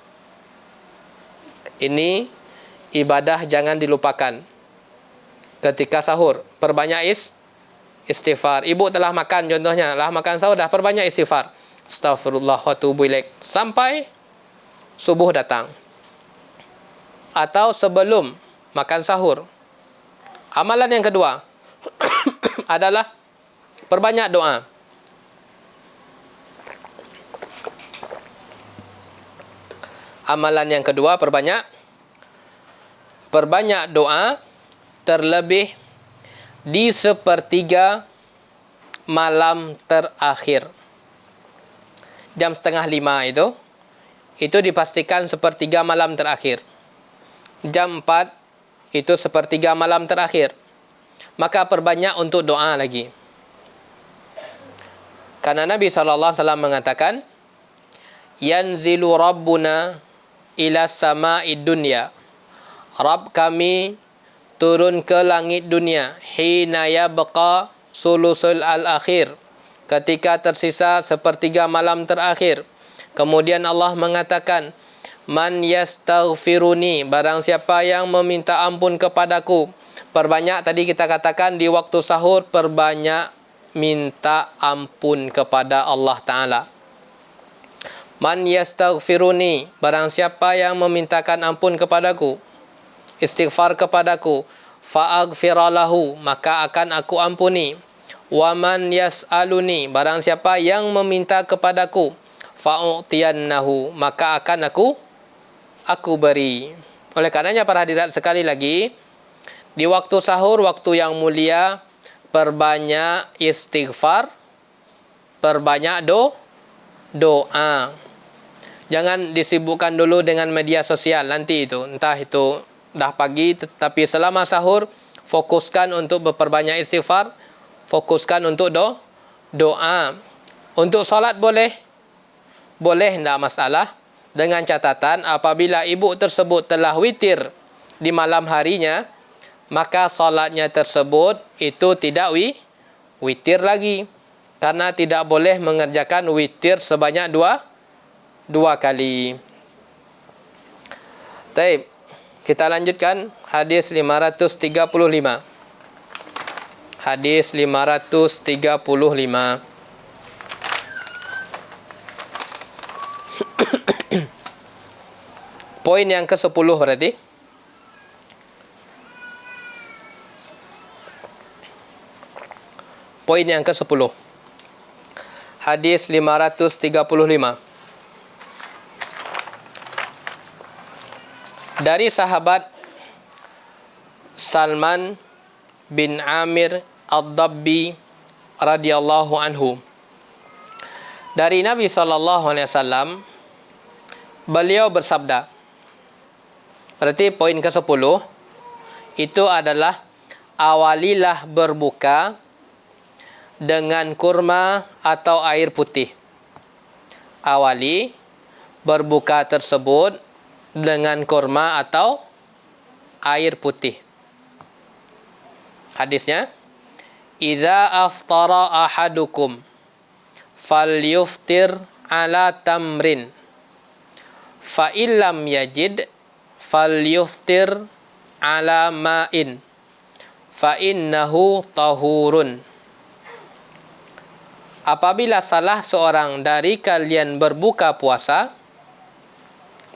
Ini ibadah jangan dilupakan. Ketika sahur, perbanyak istighfar. Ibu telah makan contohnya, telah makan sahur dah, perbanyak istighfar. Astaghfirullah wa atubu ilaik sampai subuh datang. Atau sebelum makan sahur. Amalan yang kedua adalah perbanyak doa. Amalan yang kedua perbanyak doa, terlebih di sepertiga malam terakhir. Jam 4:30 itu dipastikan sepertiga malam terakhir. Jam 4 itu sepertiga malam terakhir. Maka perbanyak untuk doa lagi. Karena Nabi SAW mengatakan, yanzilu rabbuna ila sama'id dunya. Rabb kami turun ke langit dunia. Hina yabqa sulusul al-akhir. Ketika tersisa sepertiga malam terakhir. Kemudian Allah mengatakan, man yastaghfiruni, barang siapa yang meminta ampun kepadaku. Perbanyak tadi kita katakan di waktu sahur, perbanyak minta ampun kepada Allah Ta'ala. Man yastaghfiruni, barang siapa yang memintakan ampun kepadaku, istighfar kepadaku, fa'aghfiralahu, maka akan aku ampuni. Wa man yas'aluni, barang siapa yang meminta kepadaku, fa'u'tiyannahu, maka akan aku beri. Oleh karenanya para hadirat sekali lagi, di waktu sahur, waktu yang mulia, perbanyak istighfar, perbanyak doa. Jangan disibukkan dulu dengan media sosial nanti itu. Entah itu dah pagi, tetapi selama sahur, fokuskan untuk berperbanyak istighfar, fokuskan untuk doa. Untuk solat boleh? Boleh, tidak masalah. Dengan catatan apabila ibu tersebut telah witir di malam harinya, maka solatnya tersebut itu tidak witir lagi. Karena tidak boleh mengerjakan witir sebanyak dua kali. Baik, kita lanjutkan hadis 535. Hadis 535. Poin yang ke-10 berarti. Poin yang ke-10. Hadis 535. Dari sahabat Salman bin Amir Ad-Dabbi radhiyallahu anhu, dari Nabi SAW, beliau bersabda. Berarti poin ke-10 itu adalah awalilah berbuka dengan kurma atau air putih. Awali berbuka tersebut dengan kurma atau air putih. Hadisnya, idza aftara ahadukum falyuftir ala tamrin fa illam yajid falyuftir ala ma'in fa innahu tahurun. Apabila salah seorang dari kalian berbuka puasa,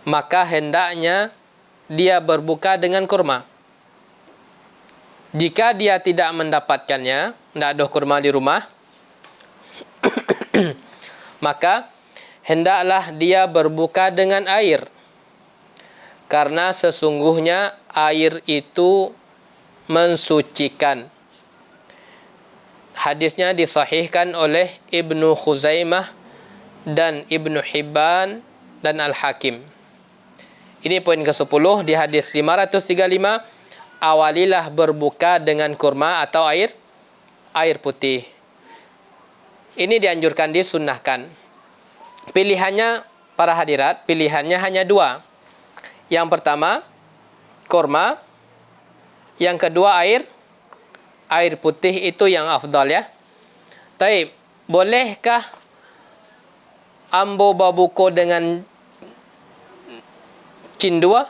maka hendaknya dia berbuka dengan kurma. Jika dia tidak mendapatkannya, tidak ada kurma di rumah, maka hendaklah dia berbuka dengan air. Karena sesungguhnya air itu mensucikan. Hadisnya disahihkan oleh Ibnu Khuzaimah dan Ibnu Hibban dan Al-Hakim. Ini poin ke-10 di hadis 535. Awalilah berbuka dengan kurma atau air putih. Ini dianjurkan, disunnahkan. Pilihannya para hadirat, pilihannya hanya 2. Yang pertama, kurma. Yang kedua, air putih, itu yang afdal ya. Taib, bolehkah ambo babuko dengan cindua?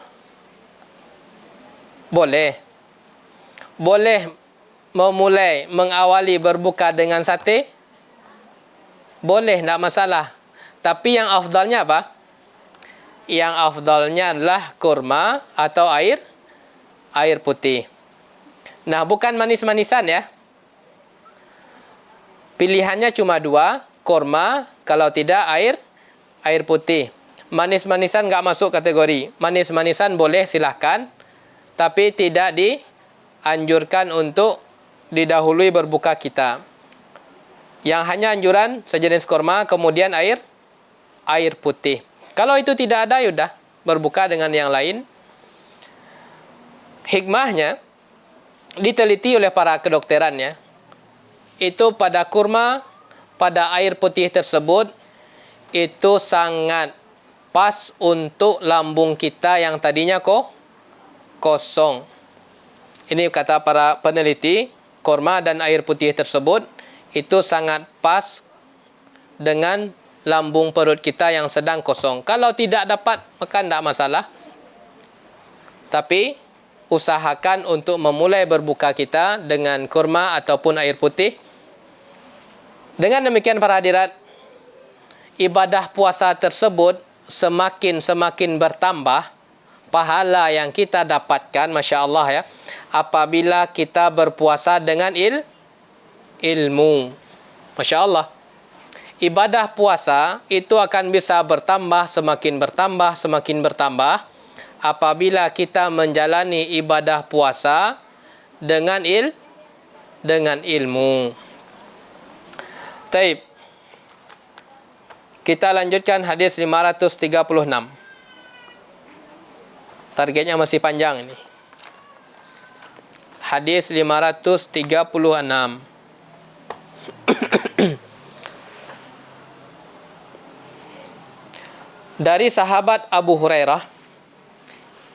Boleh. Boleh memulai, mengawali berbuka dengan sate? Boleh, tidak masalah. Tapi yang afdalnya apa? Yang afdalnya adalah kurma atau air putih. Nah, bukan manis-manisan ya. Pilihannya cuma 2, kurma, kalau tidak air putih. Manis-manisan nggak masuk kategori. Manis-manisan boleh, silahkan. Tapi tidak dianjurkan untuk didahului berbuka kita. Yang hanya anjuran sejenis kurma, kemudian air putih. Kalau itu tidak ada, yaudah berbuka dengan yang lain. Hikmahnya diteliti oleh para kedokteran ya. Itu pada kurma, pada air putih tersebut, itu sangat pas untuk lambung kita yang tadinya kosong. Ini kata para peneliti, kurma dan air putih tersebut itu sangat pas dengan lambung perut kita yang sedang kosong. Kalau tidak dapat, maka tidak masalah. Tapi usahakan untuk memulai berbuka kita dengan kurma ataupun air putih. Dengan demikian para hadirat, ibadah puasa tersebut semakin bertambah pahala yang kita dapatkan, Masya Allah ya, apabila kita berpuasa dengan ilmu. Masya Allah. Ibadah puasa itu akan bisa semakin bertambah apabila kita menjalani ibadah puasa dengan ilmu. Taib. Kita lanjutkan hadis 536. Targetnya masih panjang ini. Hadis 536. Dari sahabat Abu Hurairah,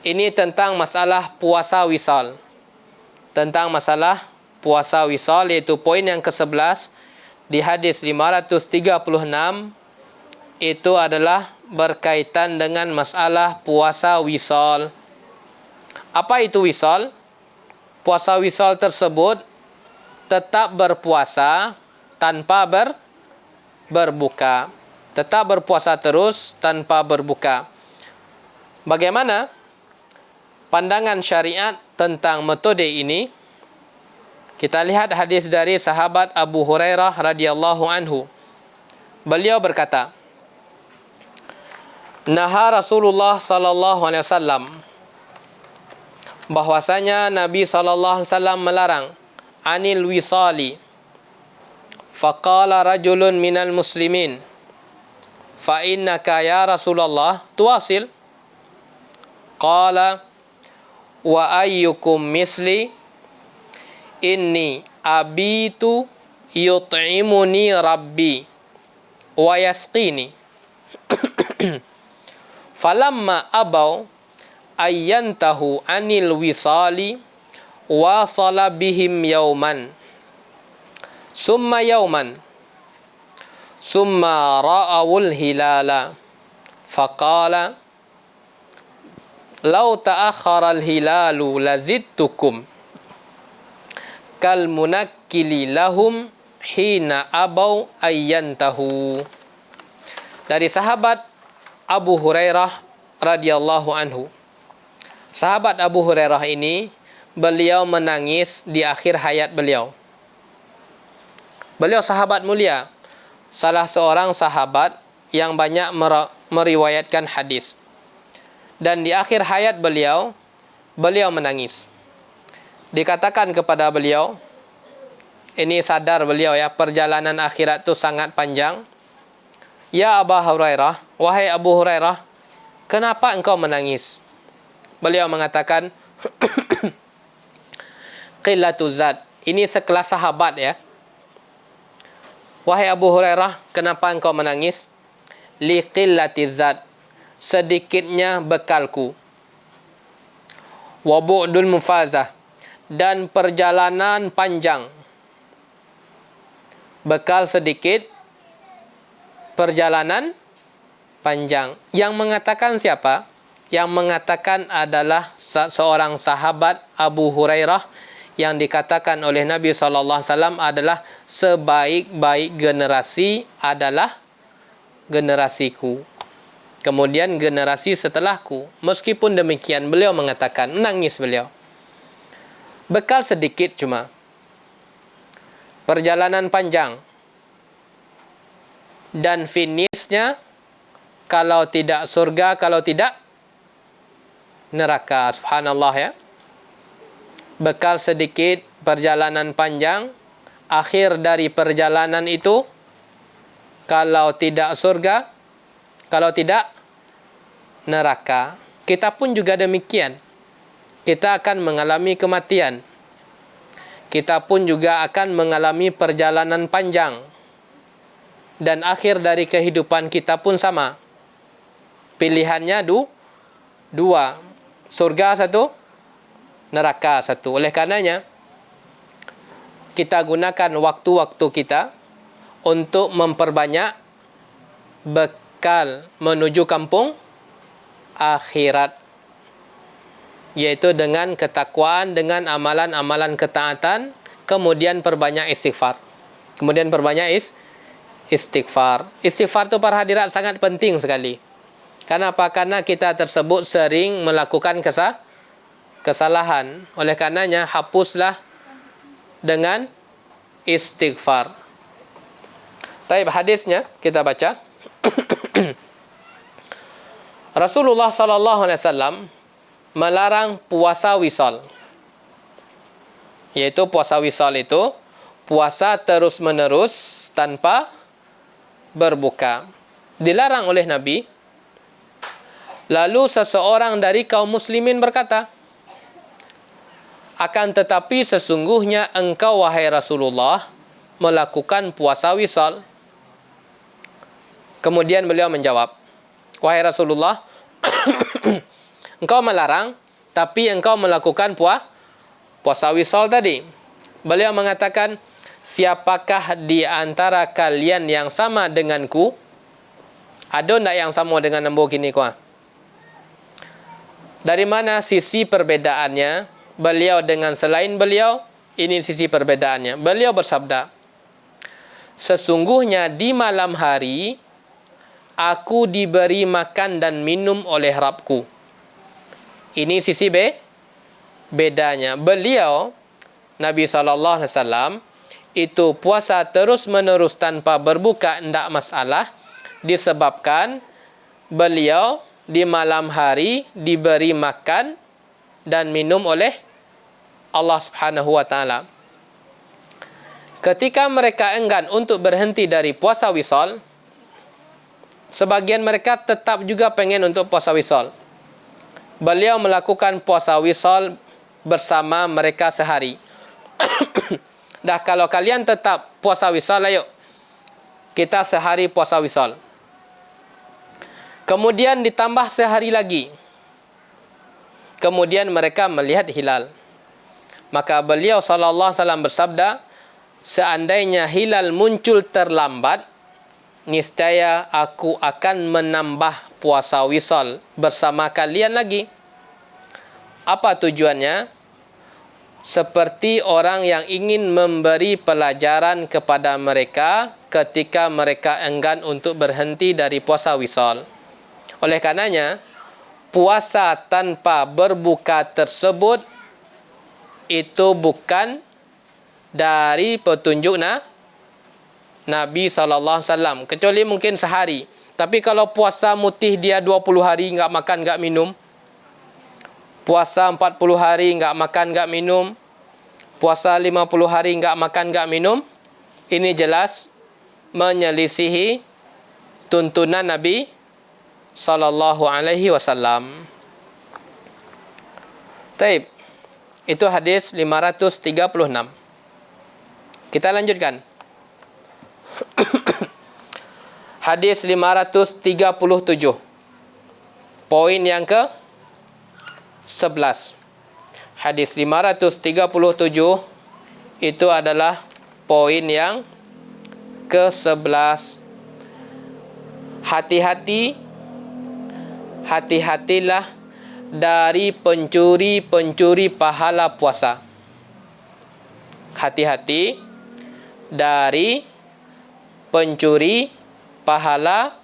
ini tentang masalah puasa wisal. Tentang masalah puasa wisal, yaitu poin yang ke-11 di hadis 536, itu adalah berkaitan dengan masalah puasa wisal. Apa itu wisal? Puasa wisal tersebut tetap berpuasa tanpa berbuka. Tetap berpuasa terus tanpa berbuka. Bagaimana pandangan syariat tentang metode ini? Kita lihat hadis dari sahabat Abu Hurairah radhiyallahu anhu. Beliau berkata, Naha Rasulullah sallallahu alaihi wasallam, bahwasanya Nabi sallallahu alaihi wasallam melarang anil wisali. Faqala rajulun minal muslimin, fa innaka ya Rasulullah tuwasil. Qala wa ayyukum misli inni abitu yut'imuni rabbi wa yasqini. Falamma abaw ayyantahu anil wisali wasala bihim yauman summa yauman summa ra'awul hilala faqala law ta'akhkhara al-hilalu lazidtukum kal munakkili lahum hina abaw ayyantahu. Dari sahabat Abu Hurairah radhiyallahu anhu. Sahabat Abu Hurairah ini, beliau menangis di akhir hayat beliau. Beliau sahabat mulia, salah seorang sahabat yang banyak meriwayatkan hadis. Dan di akhir hayat beliau, beliau menangis. Dikatakan kepada beliau, ini sadar beliau ya, perjalanan akhirat itu sangat panjang. Ya Abu Hurairah, wahai Abu Hurairah, kenapa engkau menangis? Beliau mengatakan, qillatu zat. Ini sekelas sahabat ya. Wahai Abu Hurairah, kenapa engkau menangis? Li qillati zat. Sedikitnya bekalku. Wa bu'dul mufazah. Dan perjalanan panjang. Bekal sedikit, perjalanan panjang. Yang mengatakan siapa? Yang mengatakan adalah seorang sahabat Abu Hurairah yang dikatakan oleh Nabi SAW adalah sebaik-baik generasi adalah generasiku. Kemudian generasi setelahku. Meskipun demikian beliau mengatakan, menangis beliau. Bekal sedikit cuma. Perjalanan panjang. Dan finishnya kalau tidak surga, kalau tidak neraka. Subhanallah ya. Bekal sedikit, perjalanan panjang. Akhir dari perjalanan itu, kalau tidak surga, kalau tidak neraka. Kita pun juga demikian. Kita akan mengalami kematian. Kita pun juga akan mengalami perjalanan panjang. Dan akhir dari kehidupan kita pun sama. Pilihannya dua. Surga satu, neraka satu. Oleh karenanya, kita gunakan waktu-waktu kita untuk memperbanyak bekal menuju kampung akhirat. Yaitu dengan ketakwaan, dengan amalan-amalan ketaatan, kemudian perbanyak istighfar. Kemudian perbanyak istighfar. Istighfar itu para hadirat sangat penting sekali. Kenapa? Karena kita tersebut sering melakukan kesalahan. Oleh karenanya, hapuslah dengan istighfar. Baik, hadisnya kita baca. Rasulullah SAW melarang puasa wisal. Yaitu puasa wisal itu puasa terus-menerus tanpa berbuka. Dilarang oleh Nabi. Lalu seseorang dari kaum muslimin berkata, akan tetapi sesungguhnya engkau wahai Rasulullah melakukan puasa wisal. Kemudian beliau menjawab, wahai Rasulullah, engkau melarang, tapi engkau melakukan puasa wisal tadi. Beliau mengatakan, siapakah di antara kalian yang sama denganku? Ada tidak yang sama dengan lembu kini kuah? Dari mana sisi perbedaannya? Beliau dengan selain beliau, ini sisi perbedaannya. Beliau bersabda, sesungguhnya di malam hari, aku diberi makan dan minum oleh Rabbku. Ini sisi bedanya. Beliau, Nabi SAW, itu puasa terus-menerus tanpa berbuka tidak masalah, disebabkan beliau di malam hari diberi makan dan minum oleh Allah Subhanahu wa taala. Ketika mereka enggan untuk berhenti dari puasa wisal, sebagian mereka tetap juga pengen untuk puasa wisal. Beliau melakukan puasa wisal bersama mereka sehari. Dah, kalau kalian tetap puasa wisal, ayo kita sehari puasa wisal. Kemudian ditambah sehari lagi. Kemudian mereka melihat hilal. Maka beliau SAW bersabda, seandainya hilal muncul terlambat, niscaya aku akan menambah puasa wisal bersama kalian lagi. Apa tujuannya? Seperti orang yang ingin memberi pelajaran kepada mereka ketika mereka enggan untuk berhenti dari puasa wisal. Oleh karenanya, puasa tanpa berbuka tersebut itu bukan dari petunjuk Nabi SAW. Kecuali mungkin sehari. Tapi kalau puasa mutih dia 20 hari enggak makan, enggak minum. Puasa 40 hari enggak makan, enggak minum. Puasa 50 hari enggak makan, enggak minum. Ini jelas menyelisihi tuntunan Nabi sallallahu alaihi wasallam. Taib. Itu hadis 536. Kita lanjutkan. Hadis 537. Poin yang ke 11. Hadis 537 itu adalah poin yang ke 11. Hati-hatilah dari pencuri-pencuri pahala puasa. Hati-hati dari pencuri pahala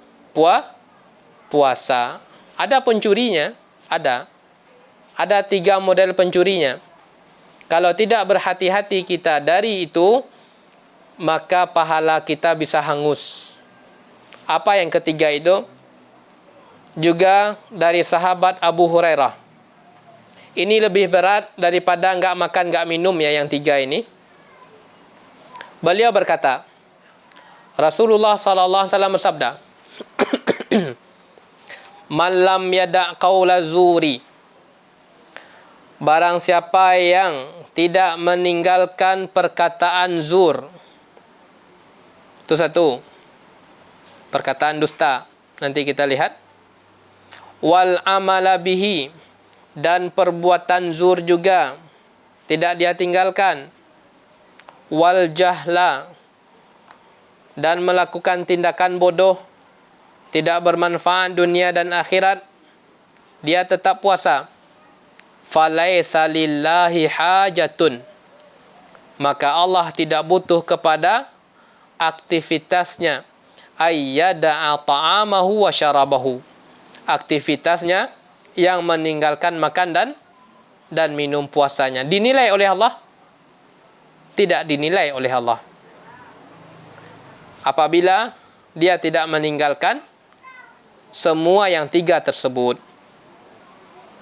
puasa. Ada pencurinya, ada 3 model pencurinya. Kalau tidak berhati-hati kita dari itu, maka pahala kita bisa hangus. Apa yang ketiga itu? Juga dari sahabat Abu Hurairah. Ini lebih berat daripada enggak makan, enggak minum ya, yang 3 ini. Beliau berkata, Rasulullah SAW bersabda, Man lam yada' qawla zuri. Barang siapa yang tidak meninggalkan perkataan zur. Itu satu. Perkataan dusta. Nanti kita lihat. Wal amala bihi. Dan perbuatan zur juga tidak dia tinggalkan. Wal jahla. Dan melakukan tindakan bodoh, tidak bermanfaat dunia dan akhirat, dia tetap puasa. Falaisa lillahi hajatun. Maka Allah tidak butuh kepada aktivitasnya. Ayyada'a ta'amahu wa syarabahu. Aktivitasnya yang meninggalkan makan dan minum puasanya. Dinilai oleh Allah? Tidak dinilai oleh Allah. Apabila dia tidak meninggalkan semua yang 3 tersebut.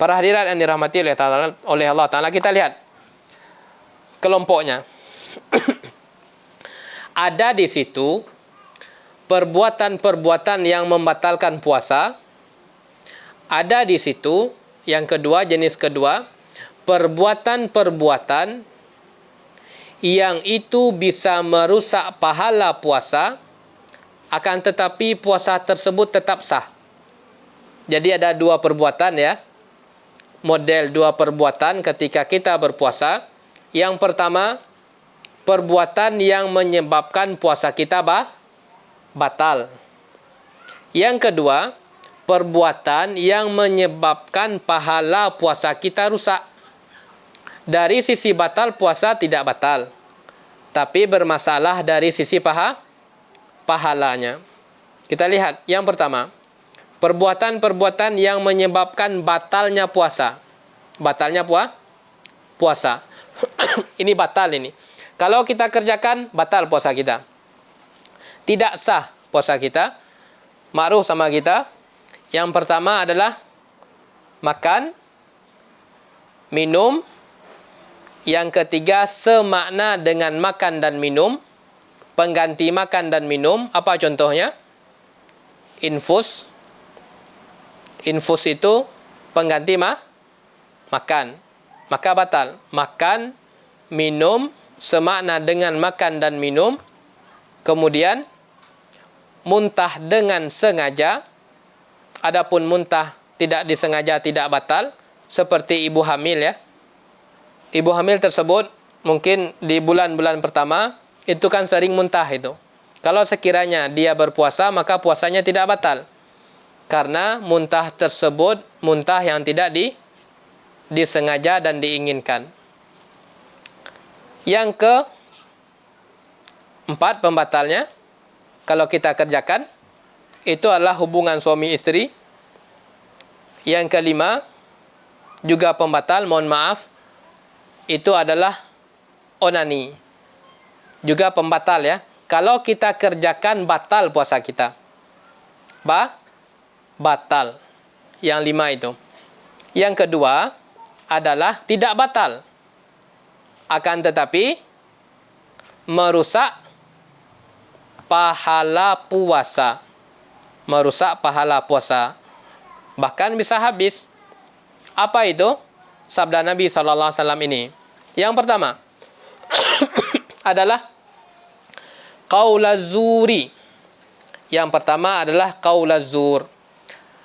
Para hadirat yang dirahmati oleh Allah Ta'ala, kita lihat kelompoknya. Ada di situ perbuatan-perbuatan yang membatalkan puasa. Ada di situ, yang kedua, jenis kedua, perbuatan-perbuatan yang itu bisa merusak pahala puasa, akan tetapi puasa tersebut tetap sah. Jadi ada 2 perbuatan ya. Model 2 perbuatan ketika kita berpuasa. Yang pertama, perbuatan yang menyebabkan puasa kita batal. Yang kedua, perbuatan yang menyebabkan pahala puasa kita rusak. Dari sisi batal, puasa tidak batal, tapi bermasalah dari sisi pahalanya. Kita lihat yang pertama, perbuatan-perbuatan yang menyebabkan batalnya puasa. Batalnya puasa. Ini batal ini. Kalau kita kerjakan, batal puasa kita. Tidak sah puasa kita. Makruh sama kita. Yang pertama adalah makan, minum. Yang ketiga, semakna dengan makan dan minum. Pengganti makan dan minum. Apa contohnya? Infus. Infus itu pengganti makan. Maka batal. Makan, minum, semakna dengan makan dan minum. Kemudian, muntah dengan sengaja. Adapun muntah tidak disengaja, tidak batal. Seperti ibu hamil ya. Ibu hamil tersebut mungkin di bulan-bulan pertama itu kan sering muntah itu. Kalau sekiranya dia berpuasa, maka puasanya tidak batal. Karena muntah tersebut muntah yang tidak disengaja dan diinginkan. Yang keempat pembatalnya, kalau kita kerjakan, itu adalah hubungan suami istri. Yang kelima, juga pembatal, mohon maaf, itu adalah onani. Juga pembatal ya. Kalau kita kerjakan, batal puasa kita. Batal. Yang lima itu. Yang kedua adalah tidak batal. Akan tetapi merusak pahala puasa. Merusak pahala puasa. Bahkan bisa habis. Apa itu? Sabda Nabi SAW ini. Yang pertama adalah qaulazuri. Yang pertama adalah qaulazur.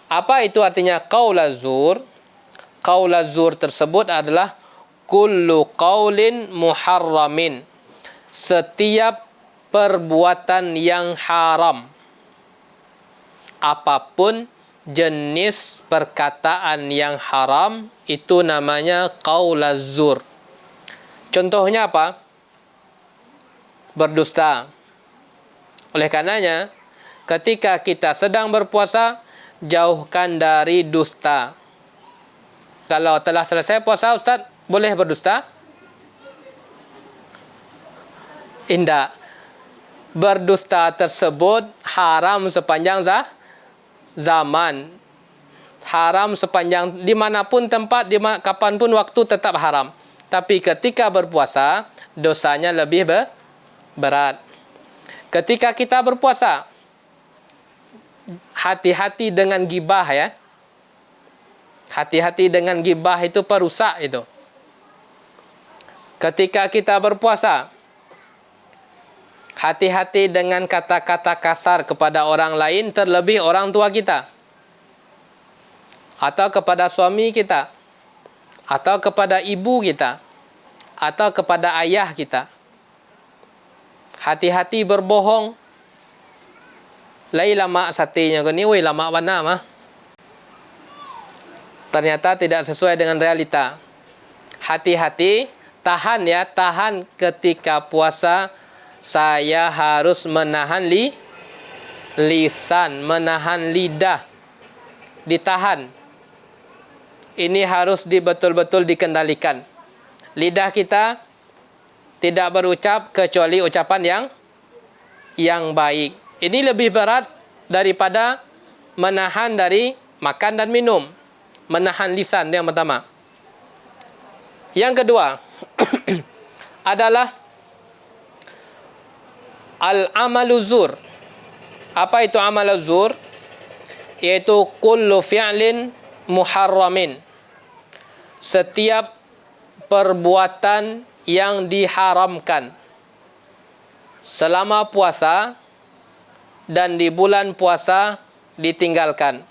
Apa itu artinya qaulazur? Qaulazur tersebut adalah kullu qaulin muharramin. Setiap perbuatan yang haram. Apapun jenis perkataan yang haram, itu namanya qaulazur. Contohnya apa? Berdusta. Oleh karenanya, ketika kita sedang berpuasa, jauhkan dari dusta. Kalau telah selesai puasa, Ustaz, boleh berdusta? Tidak. Berdusta tersebut haram sepanjang zaman. Haram sepanjang dimanapun tempat, kapanpun waktu tetap haram. Tapi ketika berpuasa, dosanya lebih berat. Ketika kita berpuasa, hati-hati dengan gibah ya. Hati-hati dengan gibah, itu perusak itu. Ketika kita berpuasa, hati-hati dengan kata-kata kasar kepada orang lain, terlebih orang tua kita. Atau kepada suami kita. Atau kepada ibu kita. Atau kepada ayah kita. Hati-hati berbohong. Lai lama satenya ko ni, woi lama mana mah. Ternyata tidak sesuai dengan realita. Hati-hati, tahan ya, tahan ketika puasa. Saya harus menahan lisan, menahan lidah. Ditahan. Ini harus betul-betul dikendalikan. Lidah kita tidak berucap kecuali ucapan yang baik. Ini lebih berat daripada menahan dari makan dan minum. Menahan lisan yang pertama. Yang kedua adalah al-amaluzur. Apa itu amaluzur? Yaitu kullu fi'lin muharramin. Setiap perbuatan yang diharamkan selama puasa dan di bulan puasa ditinggalkan.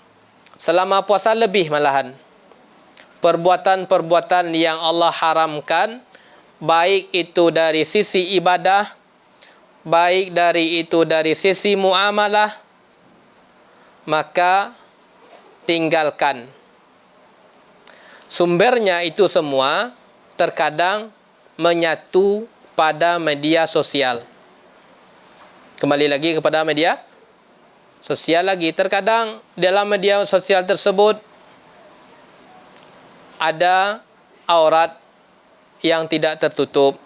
Selama puasa lebih malahan. Perbuatan-perbuatan yang Allah haramkan, baik itu dari sisi ibadah, baik dari itu dari sisi muamalah, maka tinggalkan. Sumbernya itu semua terkadang menyatu pada media sosial. Kembali lagi kepada media sosial lagi. Terkadang dalam media sosial tersebut ada aurat yang tidak tertutup,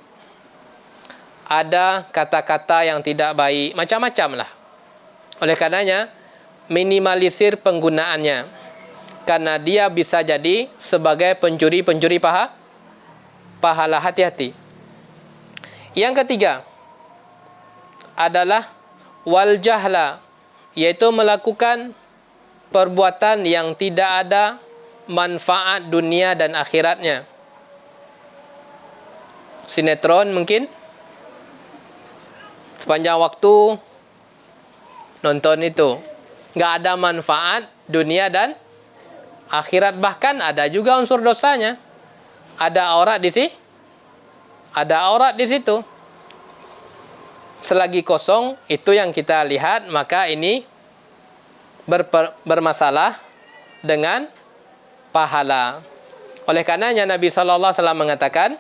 ada kata-kata yang tidak baik, macam-macam lah. Oleh karenanya, minimalisir penggunaannya, karena dia bisa jadi sebagai pencuri-pencuri pahala. Hati-hati. Yang ketiga adalah wal jahla, yaitu melakukan perbuatan yang tidak ada manfaat dunia dan akhiratnya. Sinetron mungkin, sepanjang waktu nonton itu, nggak ada manfaat dunia dan akhirat. Bahkan ada juga unsur dosanya. Ada aurat di sini, ada aurat di situ. Selagi kosong, itu yang kita lihat, maka ini bermasalah dengan pahala. Oleh karenanya Nabi SAW mengatakan,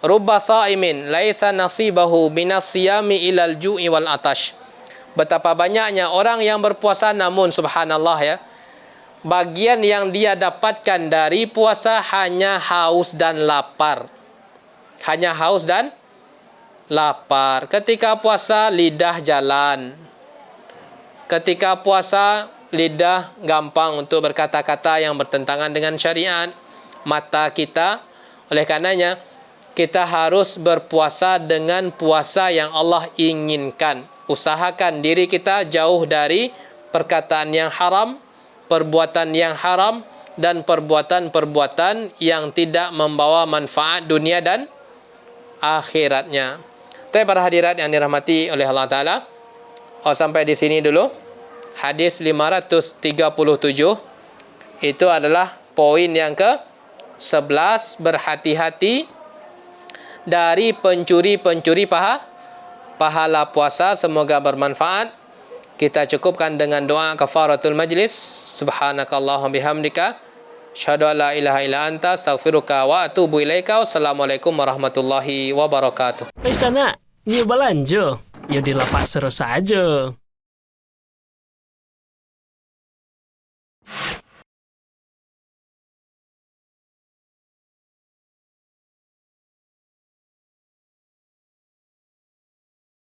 rubba sa'imin laisa nasibahu minas siyami ilal ju'i wal atash. Betapa banyaknya orang yang berpuasa namun subhanallah ya, bagian yang dia dapatkan dari puasa hanya haus dan lapar. Hanya haus dan lapar. Ketika puasa lidah jalan. Ketika puasa lidah gampang untuk berkata-kata yang bertentangan dengan syariat. Mata kita, oleh karenanya kita harus berpuasa dengan puasa yang Allah inginkan. Usahakan diri kita jauh dari perkataan yang haram, perbuatan yang haram, dan perbuatan-perbuatan yang tidak membawa manfaat dunia dan akhiratnya. Tapi para hadirat yang dirahmati oleh Allah Ta'ala, sampai di sini dulu. Hadis 537 itu adalah poin yang ke-11, berhati-hati dari pencuri-pencuri pahala puasa. Semoga bermanfaat. Kita cukupkan dengan doa kafaratul majlis. Subhanakallahumma bihamdika asyhadu an la ilaha illa anta astaghfiruka wa atubu ilaika. Wassalamualaikum warahmatullahi wabarakatuh. Sana, ni balanja. Ya di lapak seru saja.